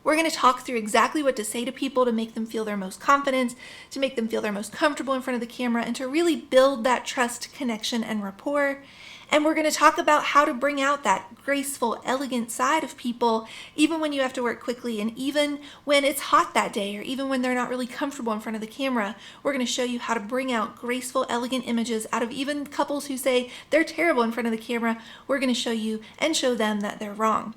We're going to talk through exactly what to say to people to make them feel their most confident, to make them feel their most comfortable in front of the camera, and to really build that trust, connection, and rapport. And we're going to talk about how to bring out that graceful, elegant side of people, even when you have to work quickly and even when it's hot that day or even when they're not really comfortable in front of the camera. We're going to show you how to bring out graceful, elegant images out of even couples who say they're terrible in front of the camera. We're going to show you and show them that they're wrong.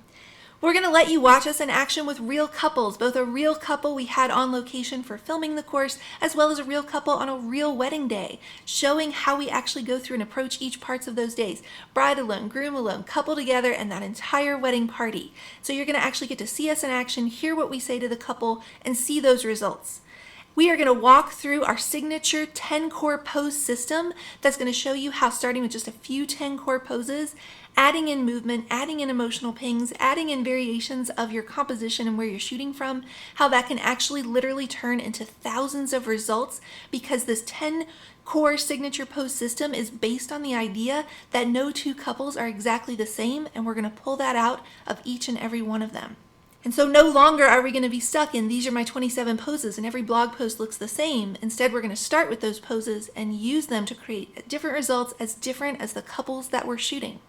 We're going to let you watch us in action with real couples, both a real couple we had on location for filming the course, as well as a real couple on a real wedding day, showing how we actually go through and approach each parts of those days. Bride alone, groom alone, couple together, and that entire wedding party. So you're going to actually get to see us in action, hear what we say to the couple, and see those results. We are going to walk through our signature 10 core pose system that's going to show you how starting with just a few 10 core poses, adding in movement, adding in emotional pings, adding in variations of your composition and where you're shooting from, how that can actually literally turn into thousands of results because this 10 core signature pose system is based on the idea that no two couples are exactly the same, and we're going to pull that out of each and every one of them. And so no longer are we going to be stuck in these are my 27 poses and every blog post looks the same. Instead, we're going to start with those poses and use them to create different results as different as the couples that we're shooting.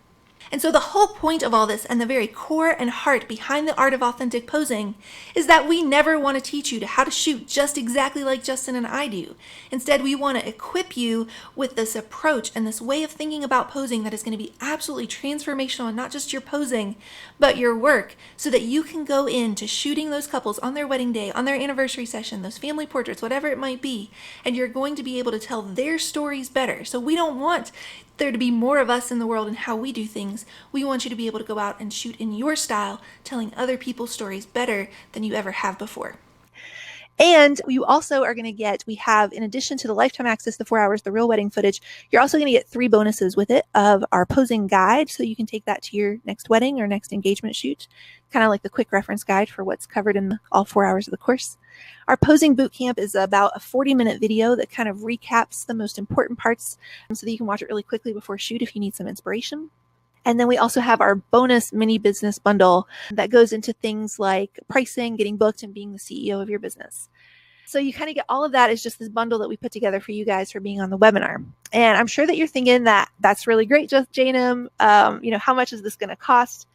And so the whole point of all this and the very core and heart behind the art of authentic posing is that we never want to teach you how to shoot just exactly like Justin and I do. Instead, we want to equip you with this approach and this way of thinking about posing that is going to be absolutely transformational in not just your posing, but your work, so that you can go into shooting those couples on their wedding day, on their anniversary session, those family portraits, whatever it might be, and you're going to be able to tell their stories better. So we don't want there to be more of us in the world and how we do things. We want you to be able to go out and shoot in your style, telling other people's stories better than you ever have before. And you also are going to get, we have, in addition to the lifetime access, the 4 hours, the real wedding footage, you're also going to get 3 bonuses with it of our posing guide. So you can take that to your next wedding or next engagement shoot, kind of like the quick reference guide for what's covered in all 4 hours of the course. Our posing boot camp is about a 40-minute video that kind of recaps the most important parts so that you can watch it really quickly before shoot if you need some inspiration. And then we also have our bonus mini business bundle that goes into things like pricing, getting booked, and being the CEO of your business. So you kind of get all of that as just this bundle that we put together for you guys for being on the webinar. And I'm sure that you're thinking that that's really great, just Janum. How much is this going to cost?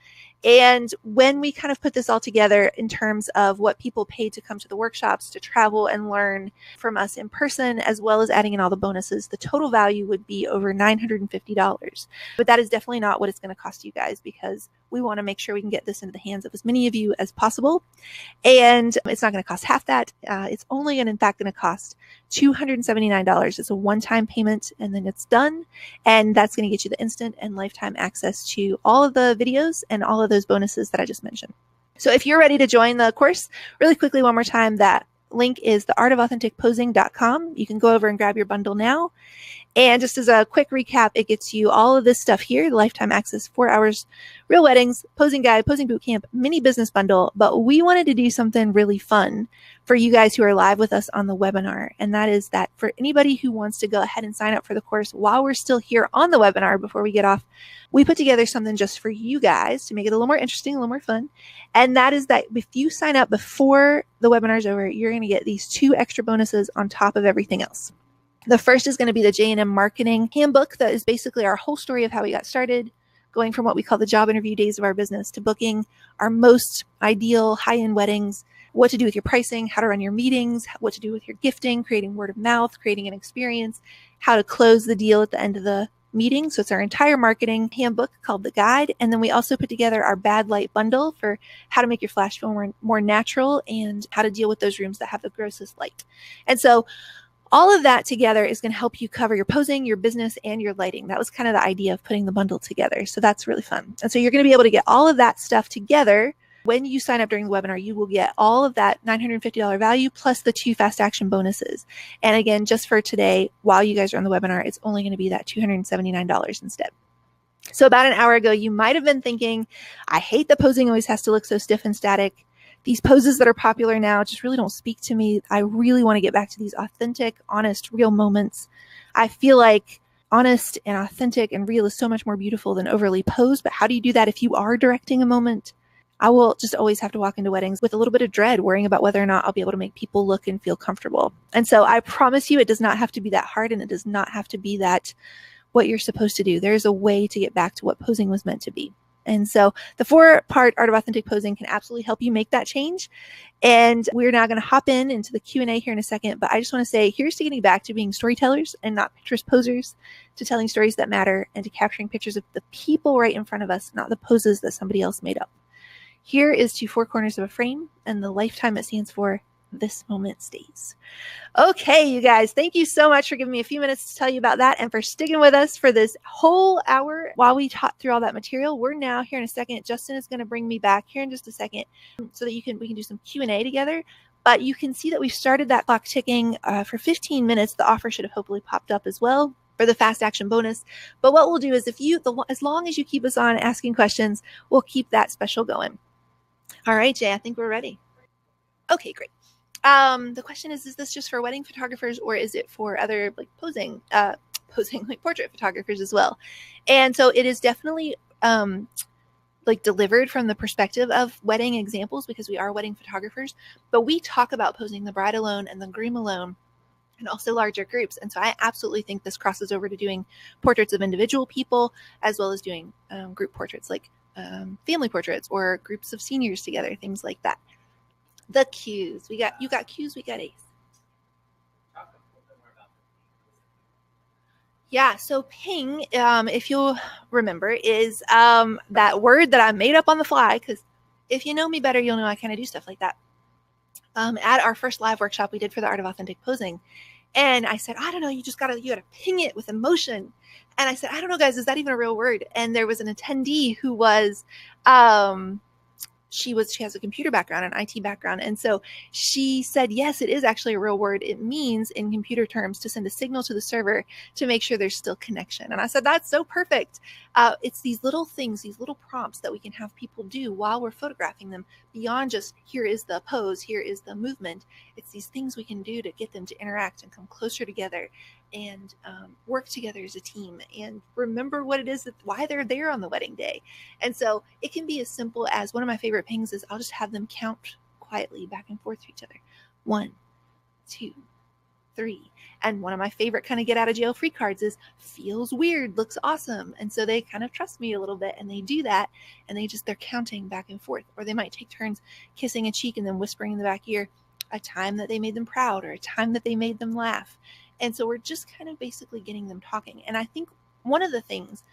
And when we kind of put this all together in terms of what people paid to come to the workshops, to travel and learn from us in person, as well as adding in all the bonuses, the total value would be over $950. But that is definitely not what it's going to cost you guys, because we want to make sure we can get this into the hands of as many of you as possible. And it's not going to cost half that. It's only, in fact, going to cost $279. It's a one-time payment, and then it's done. And that's going to get you the instant and lifetime access to all of the videos and all of those bonuses that I just mentioned. So if you're ready to join the course, really quickly, one more time, that link is theartofauthenticposing.com. You can go over and grab your bundle now. And just as a quick recap, it gets you all of this stuff here: the lifetime access, 4 hours, real weddings, posing guide, posing bootcamp, mini business bundle. But we wanted to do something really fun for you guys who are live with us on the webinar. And that is that for anybody who wants to go ahead and sign up for the course while we're still here on the webinar before we get off, we put together something just for you guys to make it a little more interesting, a little more fun. And that is that if you sign up before the webinar is over, you're going to get these 2 extra bonuses on top of everything else. The first is going to be the J&M Marketing Handbook. That is basically our whole story of how we got started, going from what we call the job interview days of our business to booking our most ideal high-end weddings, what to do with your pricing, how to run your meetings, what to do with your gifting, creating word of mouth, creating an experience, how to close the deal at the end of the meeting. So it's our entire marketing handbook called The Guide. And then we also put together our Bad Light bundle for how to make your flash film more natural and how to deal with those rooms that have the grossest light. And so all of that together is going to help you cover your posing, your business, and your lighting. That was kind of the idea of putting the bundle together. So that's really fun. And so you're going to be able to get all of that stuff together. When you sign up during the webinar, you will get all of that $950 value plus the 2 fast action bonuses. And again, just for today, while you guys are on the webinar, it's only going to be that $279 instead. So about an hour ago, you might have been thinking, I hate that posing always has to look so stiff and static. These poses that are popular now just really don't speak to me. I really want to get back to these authentic, honest, real moments. I feel like honest and authentic and real is so much more beautiful than overly posed. But how do you do that if you are directing a moment? I will just always have to walk into weddings with a little bit of dread, worrying about whether or not I'll be able to make people look and feel comfortable. And so I promise you, it does not have to be that hard, and it does not have to be that what you're supposed to do. There's a way to get back to what posing was meant to be. And so the 4-part Art of Authentic Posing can absolutely help you make that change. And we're now going to hop into the Q&A here in a second. But I just want to say, here's to getting back to being storytellers and not pictures posers, to telling stories that matter, and to capturing pictures of the people right in front of us, not the poses that somebody else made up. Here is to 4 corners of a frame and the lifetime it stands for. This moment stays. Okay, you guys, thank you so much for giving me a few minutes to tell you about that and for sticking with us for this whole hour while we taught through all that material. We're now here in a second. Justin is going to bring me back here in just a second so that we can do some Q&A together. But you can see that we've started that clock ticking for 15 minutes. The offer should have hopefully popped up as well for the fast action bonus. But what we'll do is as long as you keep us on asking questions, we'll keep that special going. All right, Jay, I think we're ready. Okay, great. The question is this just for wedding photographers, or is it for other like posing like portrait photographers as well? And so it is definitely like delivered from the perspective of wedding examples, because we are wedding photographers, but we talk about posing the bride alone and the groom alone and also larger groups. And so I absolutely think this crosses over to doing portraits of individual people as well as doing group portraits, like family portraits or groups of seniors together, things like that. The cues. You got cues, we got Ace. Yeah, so ping, if you'll remember, is that word that I made up on the fly, because if you know me better, you'll know I kind of do stuff like that. At our first live workshop we did for the Art of Authentic Posing, and I said, I don't know, you gotta ping it with emotion. And I said, I don't know, guys, is that even a real word? And there was an attendee who was she has a computer background, an IT background. And so she said, yes, it is actually a real word. It means in computer terms to send a signal to the server to make sure there's still connection. And I said, that's so perfect. It's these little things, these little prompts that we can have people do while we're photographing them, beyond just here is the pose, here is the movement. It's these things we can do to get them to interact and come closer together and work together as a team and remember what it is, why they're there on the wedding day. And so it can be as simple as, one of my favorite pings is I'll just have them count quietly back and forth to each other. 1, 2, 3. And one of my favorite kind of get out of jail free cards is feels weird, looks awesome. And so they kind of trust me a little bit and they do that, and they're counting back and forth. Or they might take turns kissing a cheek and then whispering in the back ear a time that they made them proud or a time that they made them laugh. And so we're just kind of basically getting them talking. And I think one of the things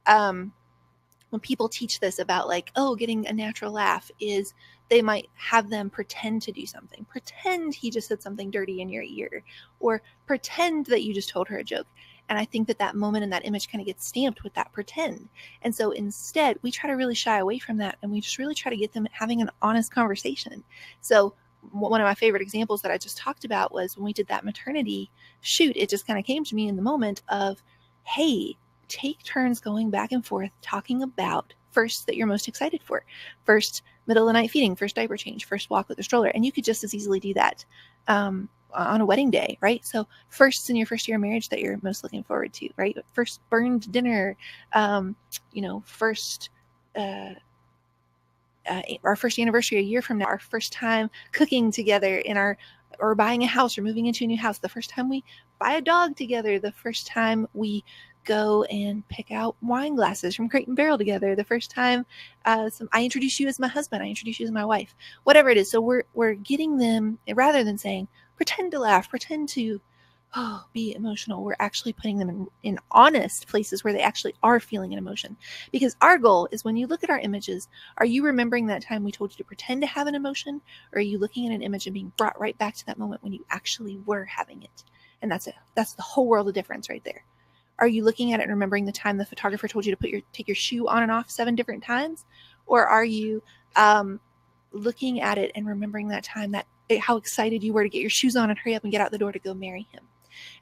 when people teach this about like, oh, getting a natural laugh, is they might have them pretend to do something. Pretend he just said something dirty in your ear, or pretend that you just told her a joke. And I think that moment and that image kind of gets stamped with that pretend. And so instead, we try to really shy away from that, and we just really try to get them having an honest conversation. So one of my favorite examples that I just talked about was when we did that maternity shoot. It just kind of came to me in the moment of, hey, take turns going back and forth talking about first that you're most excited for, first middle of the night feeding, first diaper change, first walk with the stroller. And you could just as easily do that on a wedding day, right? So firsts in your first year of marriage that you're most looking forward to, right? First burned dinner, first our first anniversary a year from now, our first time cooking together or buying a house or moving into a new house, the first time we buy a dog together, the first time we go and pick out wine glasses from Crate and Barrel together. The first time I introduce you as my husband, I introduce you as my wife, whatever it is. So we're getting them, rather than saying, pretend to laugh, pretend to be emotional, we're actually putting them in honest places where they actually are feeling an emotion. Because our goal is, when you look at our images, are you remembering that time we told you to pretend to have an emotion? Or are you looking at an image and being brought right back to that moment when you actually were having it? And that's it. That's the whole world of difference right there. Are you looking at it and remembering the time the photographer told you to take your shoe on and off 7 different times? Or are you looking at it and remembering that time, how excited you were to get your shoes on and hurry up and get out the door to go marry him?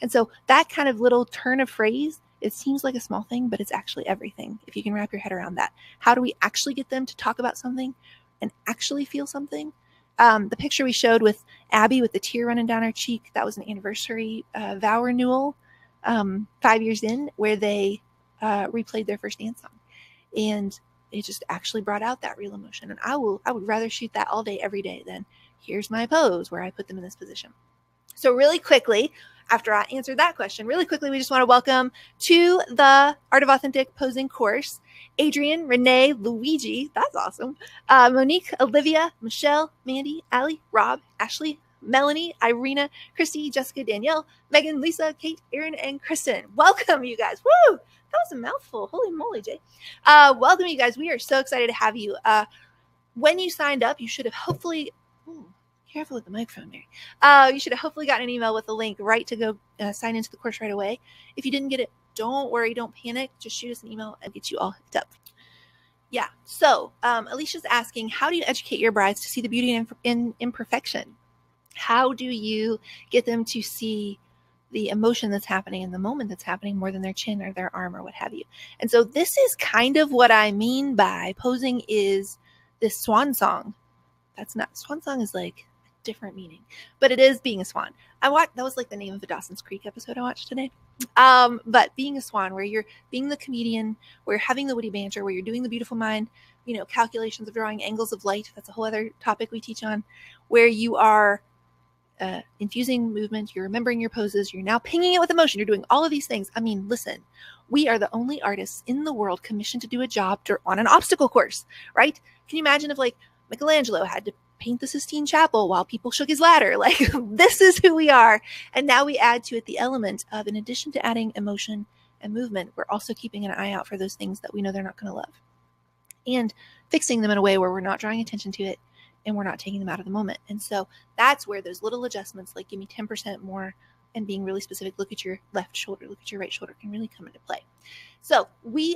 And so that kind of little turn of phrase, it seems like a small thing, but it's actually everything, if you can wrap your head around that. How do we actually get them to talk about something and actually feel something? The picture we showed with Abby with the tear running down her cheek, that was an anniversary vow renewal 5 years in, where they replayed their first dance song. And it just actually brought out that real emotion. And I would rather shoot that all day, every day, than here's my pose where I put them in this position. So really quickly, after I answered that question, really quickly, we just want to welcome to the Art of Authentic Posing course, Adrian, Renee, Luigi, that's awesome, Monique, Olivia, Michelle, Mandy, Allie, Rob, Ashley, Melanie, Irina, Christy, Jessica, Danielle, Megan, Lisa, Kate, Erin, and Kristen. Welcome, you guys. Woo! That was a mouthful. Holy moly, Jay. Welcome, you guys. We are so excited to have you. When you signed up, you should have hopefully... Careful with the microphone, Mary. You should have hopefully gotten an email with a link right to go sign into the course right away. If you didn't get it, don't worry, don't panic. Just shoot us an email and get you all hooked up. Yeah, so Alicia's asking, how do you educate your brides to see the beauty in imperfection? How do you get them to see the emotion that's happening in the moment that's happening more than their chin or their arm or what have you? And so this is kind of what I mean by posing is this swan song. That's not, swan song is like different meaning, but it is being a swan. That was like the name of the Dawson's Creek episode I watched today. But being a swan, where you're being the comedian, where you're having the witty banter, where you're doing the beautiful mind, calculations of drawing angles of light. That's a whole other topic we teach on, where you are infusing movement, you're remembering your poses, you're now pinging it with emotion, you're doing all of these things. I mean, listen, we are the only artists in the world commissioned to do a job on an obstacle course, right? Can you imagine if like Michelangelo had to paint the Sistine Chapel while people shook his ladder? Like, this is who we are. And now we add to it the element of, in addition to adding emotion and movement, we're also keeping an eye out for those things that we know they're not going to love, and fixing them in a way where we're not drawing attention to it and we're not taking them out of the moment. And so that's where those little adjustments, like give me 10% more and being really specific, look at your left shoulder, look at your right shoulder, can really come into play. So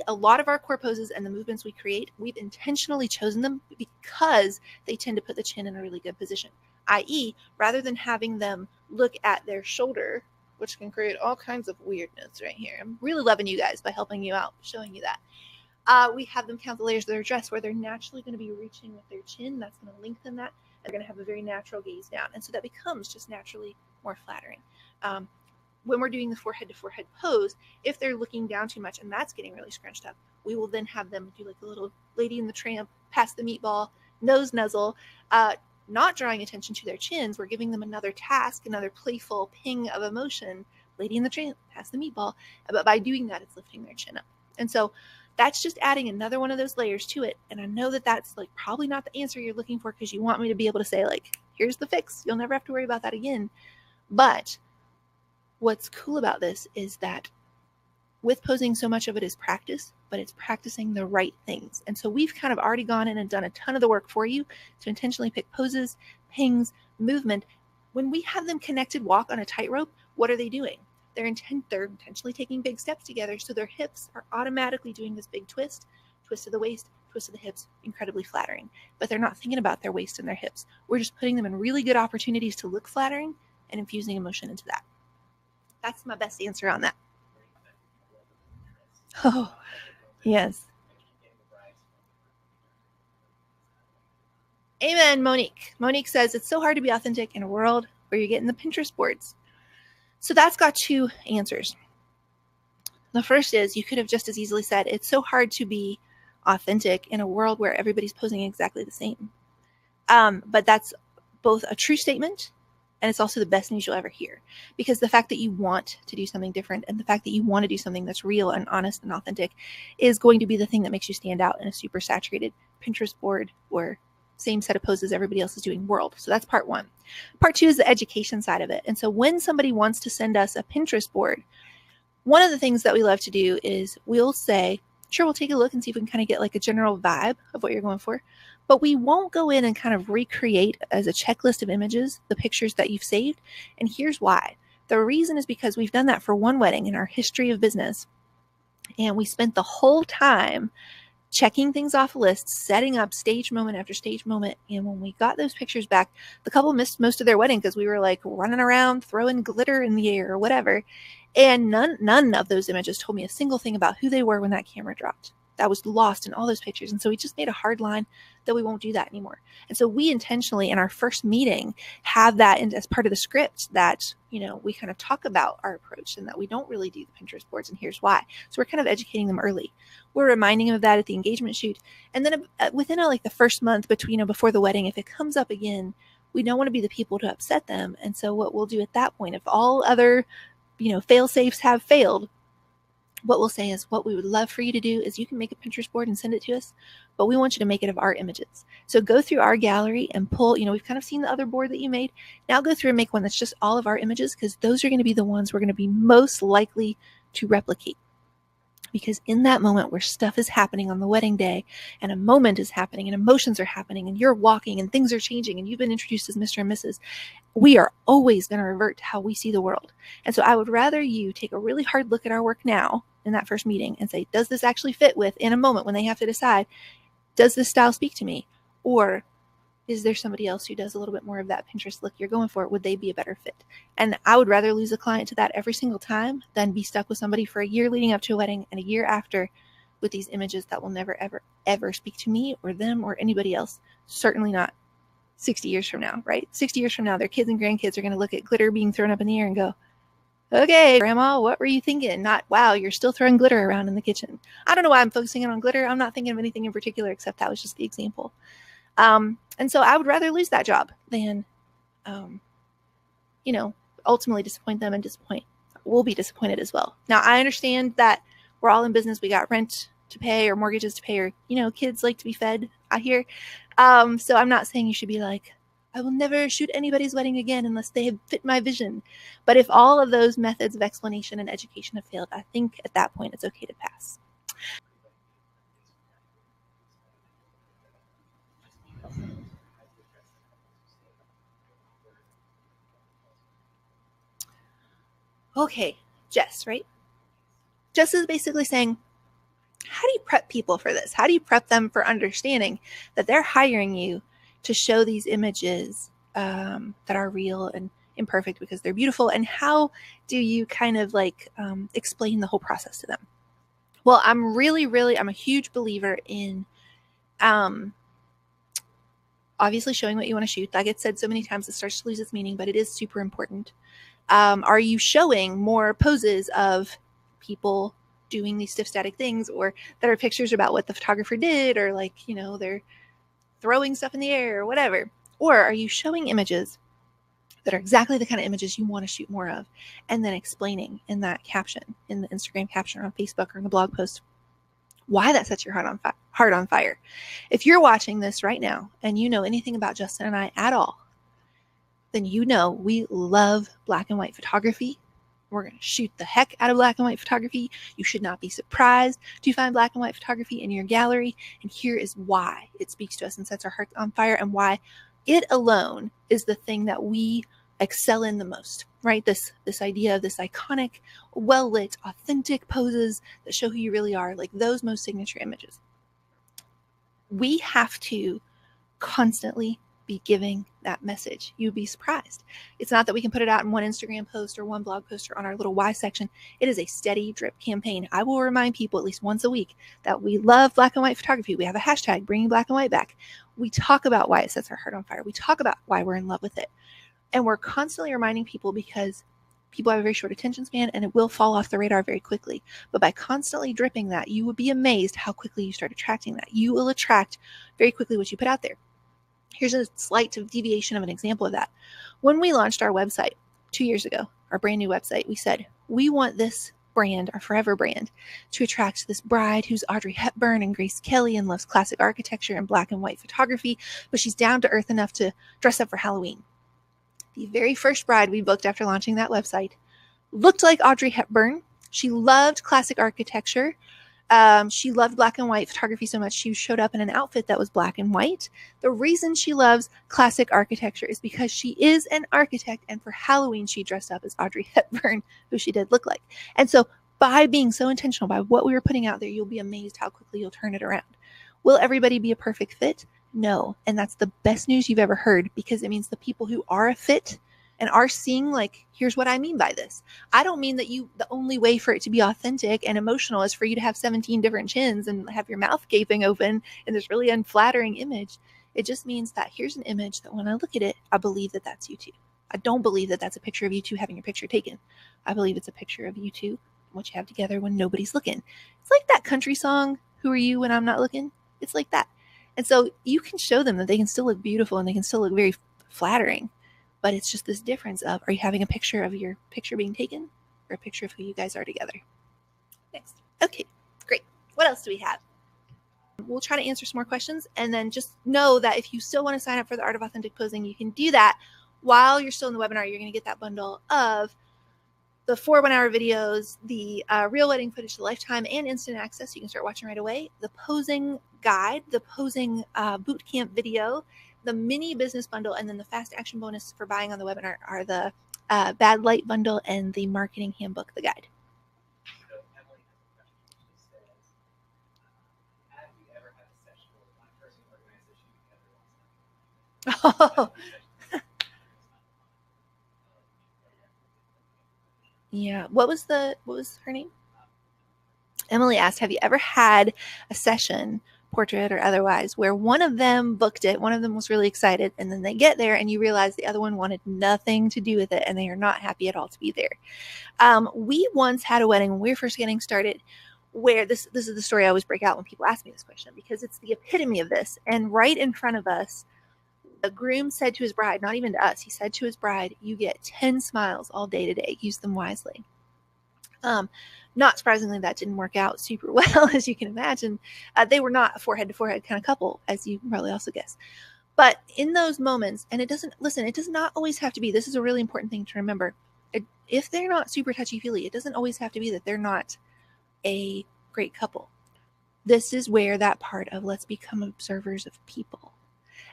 a lot of our core poses and the movements we create, we've intentionally chosen them because they tend to put the chin in a really good position, i.e., rather than having them look at their shoulder, which can create all kinds of weirdness right here. I'm really loving you guys by helping you out, showing you that. We have them count the layers of their dress, where they're naturally going to be reaching with their chin. That's going to lengthen that. They're going to have a very natural gaze down. And so that becomes just naturally more flattering. When we're doing the forehead to forehead pose, if they're looking down too much and that's getting really scrunched up, we will then have them do like the little Lady in the Tramp, pass the meatball, nose nuzzle, not drawing attention to their chins. We're giving them another task, another playful ping of emotion. Lady in the Tramp, pass the meatball. But by doing that, it's lifting their chin up. And so that's just adding another one of those layers to it. And I know that that's like probably not the answer you're looking for, because you want me to be able to say like, here's the fix. You'll never have to worry about that again. But what's cool about this is that with posing, so much of it is practice, but it's practicing the right things. And so we've kind of already gone in and done a ton of the work for you to intentionally pick poses, pings, movement. When we have them connected walk on a tightrope, what are they doing? They're intentionally taking big steps together, so their hips are automatically doing this big twist of the waist, twist of the hips, incredibly flattering. But they're not thinking about their waist and their hips. We're just putting them in really good opportunities to look flattering and infusing emotion into that. That's my best answer on that. Oh, yes. Amen, Monique. Monique says, it's so hard to be authentic in a world where you're getting the Pinterest boards. So that's got two answers. The first is, you could have just as easily said, it's so hard to be authentic in a world where everybody's posing exactly the same. But that's both a true statement And it's also the best news you'll ever hear, because the fact that you want to do something different and the fact that you want to do something that's real and honest and authentic is going to be the thing that makes you stand out in a super saturated Pinterest board or same set of poses everybody else is doing world. So that's part one. Part two is the education side of it. And so when somebody wants to send us a Pinterest board, one of the things that we love to do is we'll say, sure, we'll take a look and see if we can kind of get like a general vibe of what you're going for. But we won't go in and kind of recreate as a checklist of images the pictures that you've saved. And here's why. The reason is because we've done that for one wedding in our history of business. And we spent the whole time checking things off lists, setting up stage moment after stage moment. And when we got those pictures back, the couple missed most of their wedding because we were like running around, throwing glitter in the air or whatever. And none of those images told me a single thing about who they were when that camera dropped. That was lost in all those pictures. And so we just made a hard line that we won't do that anymore. And so we intentionally in our first meeting have that as part of the script that, we kind of talk about our approach and that we don't really do the Pinterest boards, and here's why. So we're kind of educating them early. We're reminding them of that at the engagement shoot. And then within like the first month before the wedding, if it comes up again, we don't want to be the people to upset them. And so what we'll do at that point, if all other, fail safes have failed, what we'll say is what we would love for you to do is you can make a Pinterest board and send it to us, but we want you to make it of our images. So go through our gallery and pull, we've kind of seen the other board that you made. Now go through and make one that's just all of our images, because those are going to be the ones we're going to be most likely to replicate. Because in that moment where stuff is happening on the wedding day and a moment is happening and emotions are happening and you're walking and things are changing and you've been introduced as Mr. and Mrs., we are always going to revert to how we see the world. And so I would rather you take a really hard look at our work now in that first meeting and say, does this actually fit with, in a moment when they have to decide, does this style speak to me? Or is there somebody else who does a little bit more of that Pinterest look you're going for? Would they be a better fit? And I would rather lose a client to that every single time than be stuck with somebody for a year leading up to a wedding and a year after with these images that will never, ever, ever speak to me or them or anybody else. Certainly not 60 years from now, right? 60 years from now, their kids and grandkids are going to look at glitter being thrown up in the air and go, okay, Grandma, what were you thinking? Not, wow, you're still throwing glitter around in the kitchen. I don't know why I'm focusing on glitter. I'm not thinking of anything in particular, except that was just the example. And so I would rather lose that job than, ultimately disappoint them and we'll be disappointed as well. Now, I understand that we're all in business. We got rent to pay or mortgages to pay or, kids like to be fed out here. So I'm not saying you should be like, I will never shoot anybody's wedding again unless they have fit my vision. But if all of those methods of explanation and education have failed, I think at that point it's okay to pass. Okay, Jess, right? Jess is basically saying, how do you prep people for this? How do you prep them for understanding that they're hiring you to show these images that are real and imperfect because they're beautiful? And how do you kind of explain the whole process to them? Well, I'm a huge believer in obviously showing what you want to shoot. That gets said so many times it starts to lose its meaning, but it is super important. Are you showing more poses of people doing these stiff static things, or that are pictures about what the photographer did, or they're throwing stuff in the air or whatever? Or are you showing images that are exactly the kind of images you want to shoot more of, and then explaining in that caption, in the Instagram caption or on Facebook or in the blog post, why that sets your heart on fire? If you're watching this right now and you know anything about Justin and I at all, then we love black and white photography. We're going to shoot the heck out of black and white photography. You should not be surprised to find black and white photography in your gallery. And here is why it speaks to us and sets our hearts on fire, and why it alone is the thing that we excel in the most, right? This idea of this iconic, well-lit, authentic poses that show who you really are, like those most signature images. We have to constantly be giving that message. You'd be surprised. It's not that we can put it out in one Instagram post or one blog post or on our little why section. It is a steady drip campaign. I will remind people at least once a week that we love black and white photography. We have a hashtag, bringing black and white back. We talk about why it sets our heart on fire. We talk about why we're in love with it. And we're constantly reminding people, because people have a very short attention span and it will fall off the radar very quickly. But by constantly dripping that, you would be amazed how quickly you start attracting that. You will attract very quickly what you put out there. Here's a slight deviation of an example of that. When we launched our website 2 years ago, our brand new website, we said, we want this brand, our forever brand, to attract this bride who's Audrey Hepburn and Grace Kelly and loves classic architecture and black and white photography, but she's down to earth enough to dress up for Halloween. The very first bride we booked after launching that website looked like Audrey Hepburn. She loved classic architecture. She loved black and white photography so much she showed up in an outfit that was black and white. The reason she loves classic architecture is because she is an architect, and for Halloween she dressed up as Audrey Hepburn, who she did look like. And so by being so intentional by what we were putting out there, you'll be amazed how quickly you'll turn it around. Will everybody be a perfect fit? No. And that's the best news you've ever heard, because it means the people who are a fit and are seeing, like, here's what I mean by this. I don't mean that the only way for it to be authentic and emotional is for you to have 17 different chins and have your mouth gaping open in this really unflattering image. It just means that here's an image that when I look at it, I believe that that's you two. I don't believe that that's a picture of you two having your picture taken. I believe it's a picture of you two, what you have together when nobody's looking. It's like that country song, Who Are You When I'm Not Looking? It's like that. And so you can show them that they can still look beautiful and they can still look very flattering. But it's just this difference of, are you having a picture of your picture being taken or a picture of who you guys are together? Next. Okay, great. What else do we have? We'll try to answer some more questions, and then just know that if you still want to sign up for the Art of Authentic Posing, you can do that while you're still in the webinar. You're going to get that bundle of the 4 1-hour videos, the real wedding footage, the lifetime and instant access, so you can start watching right away, the posing guide, the posing boot camp video, the mini business bundle, and then the fast action bonus for buying on the webinar are the bad light bundle and the marketing handbook, the guide. So Emily has a question. She says, have you ever had a session where one person organized a shoot together? Oh, yeah. What was her name? Emily asked, have you ever had a session, portrait or otherwise, where one of them booked it, one of them was really excited, and then they get there and you realize the other one wanted nothing to do with it and they are not happy at all to be there? We once had a wedding when we were first getting started where this is the story I always break out when people ask me this question, because it's the epitome of this. And right in front of us, the groom said to his bride, not even to us, he said to his bride, you get 10 smiles all day today. Use them wisely. Not surprisingly, that didn't work out super well, as you can imagine. They were not a forehead-to-forehead kind of couple, as you can probably also guess. But in those moments, and it does not always have to be, this is a really important thing to remember. If they're not super touchy-feely, it doesn't always have to be that they're not a great couple. This is where that part of let's become observers of people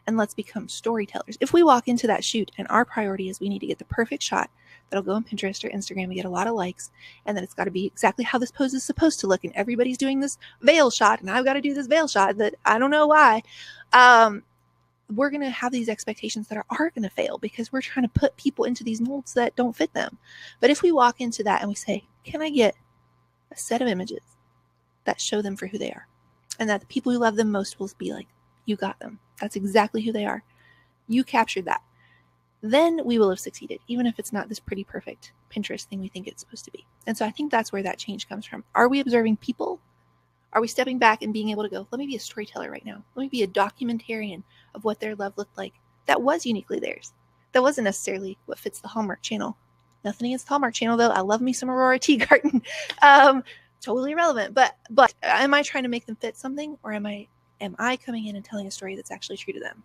and let's become storytellers. If we walk into that shoot and our priority is we need to get the perfect shot that'll go on Pinterest or Instagram and get a lot of likes, and that it's got to be exactly how this pose is supposed to look, and everybody's doing this veil shot and I've got to do this veil shot that I don't know why, we're going to have these expectations that are going to fail because we're trying to put people into these molds that don't fit them. But if we walk into that and we say, can I get a set of images that show them for who they are, and that the people who love them most will be like, you got them. That's exactly who they are. You captured that. Then we will have succeeded, even if it's not this pretty perfect Pinterest thing we think it's supposed to be. And so I think that's where that change comes from. Are we observing people? Are we stepping back and being able to go, let me be a storyteller right now. Let me be a documentarian of what their love looked like. That was uniquely theirs. That wasn't necessarily what fits the Hallmark Channel. Nothing against the Hallmark Channel, though. I love me some Aurora Teagarden. Totally irrelevant. But am I trying to make them fit something, or am I coming in and telling a story that's actually true to them?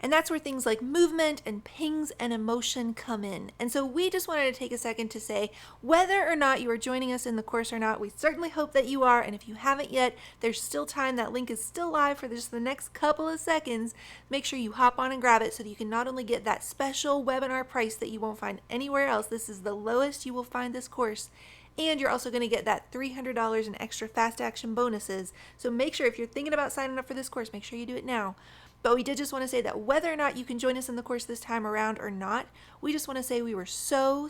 And that's where things like movement and pings and emotion come in. And so we just wanted to take a second to say, whether or not you are joining us in the course or not, we certainly hope that you are. And if you haven't yet, there's still time. That link is still live for just the next couple of seconds. Make sure you hop on and grab it so that you can not only get that special webinar price that you won't find anywhere else. This is the lowest you will find this course. And you're also going to get that $300 in extra fast action bonuses. So make sure, if you're thinking about signing up for this course, make sure you do it now. But we did just want to say that whether or not you can join us in the course this time around or not, we just want to say we were so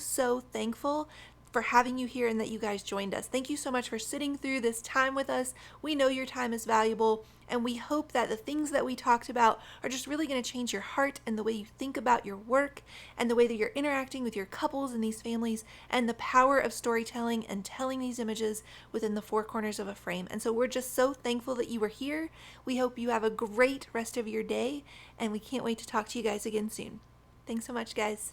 thankful for having you here and that you guys joined us. Thank you so much for sitting through this time with us. We know your time is valuable, and we hope that the things that we talked about are just really going to change your heart and the way you think about your work and the way that you're interacting with your couples and these families, and the power of storytelling and telling these images within the four corners of a frame. And so we're just so thankful that you were here. We hope you have a great rest of your day, and we can't wait to talk to you guys again soon. Thanks so much, guys.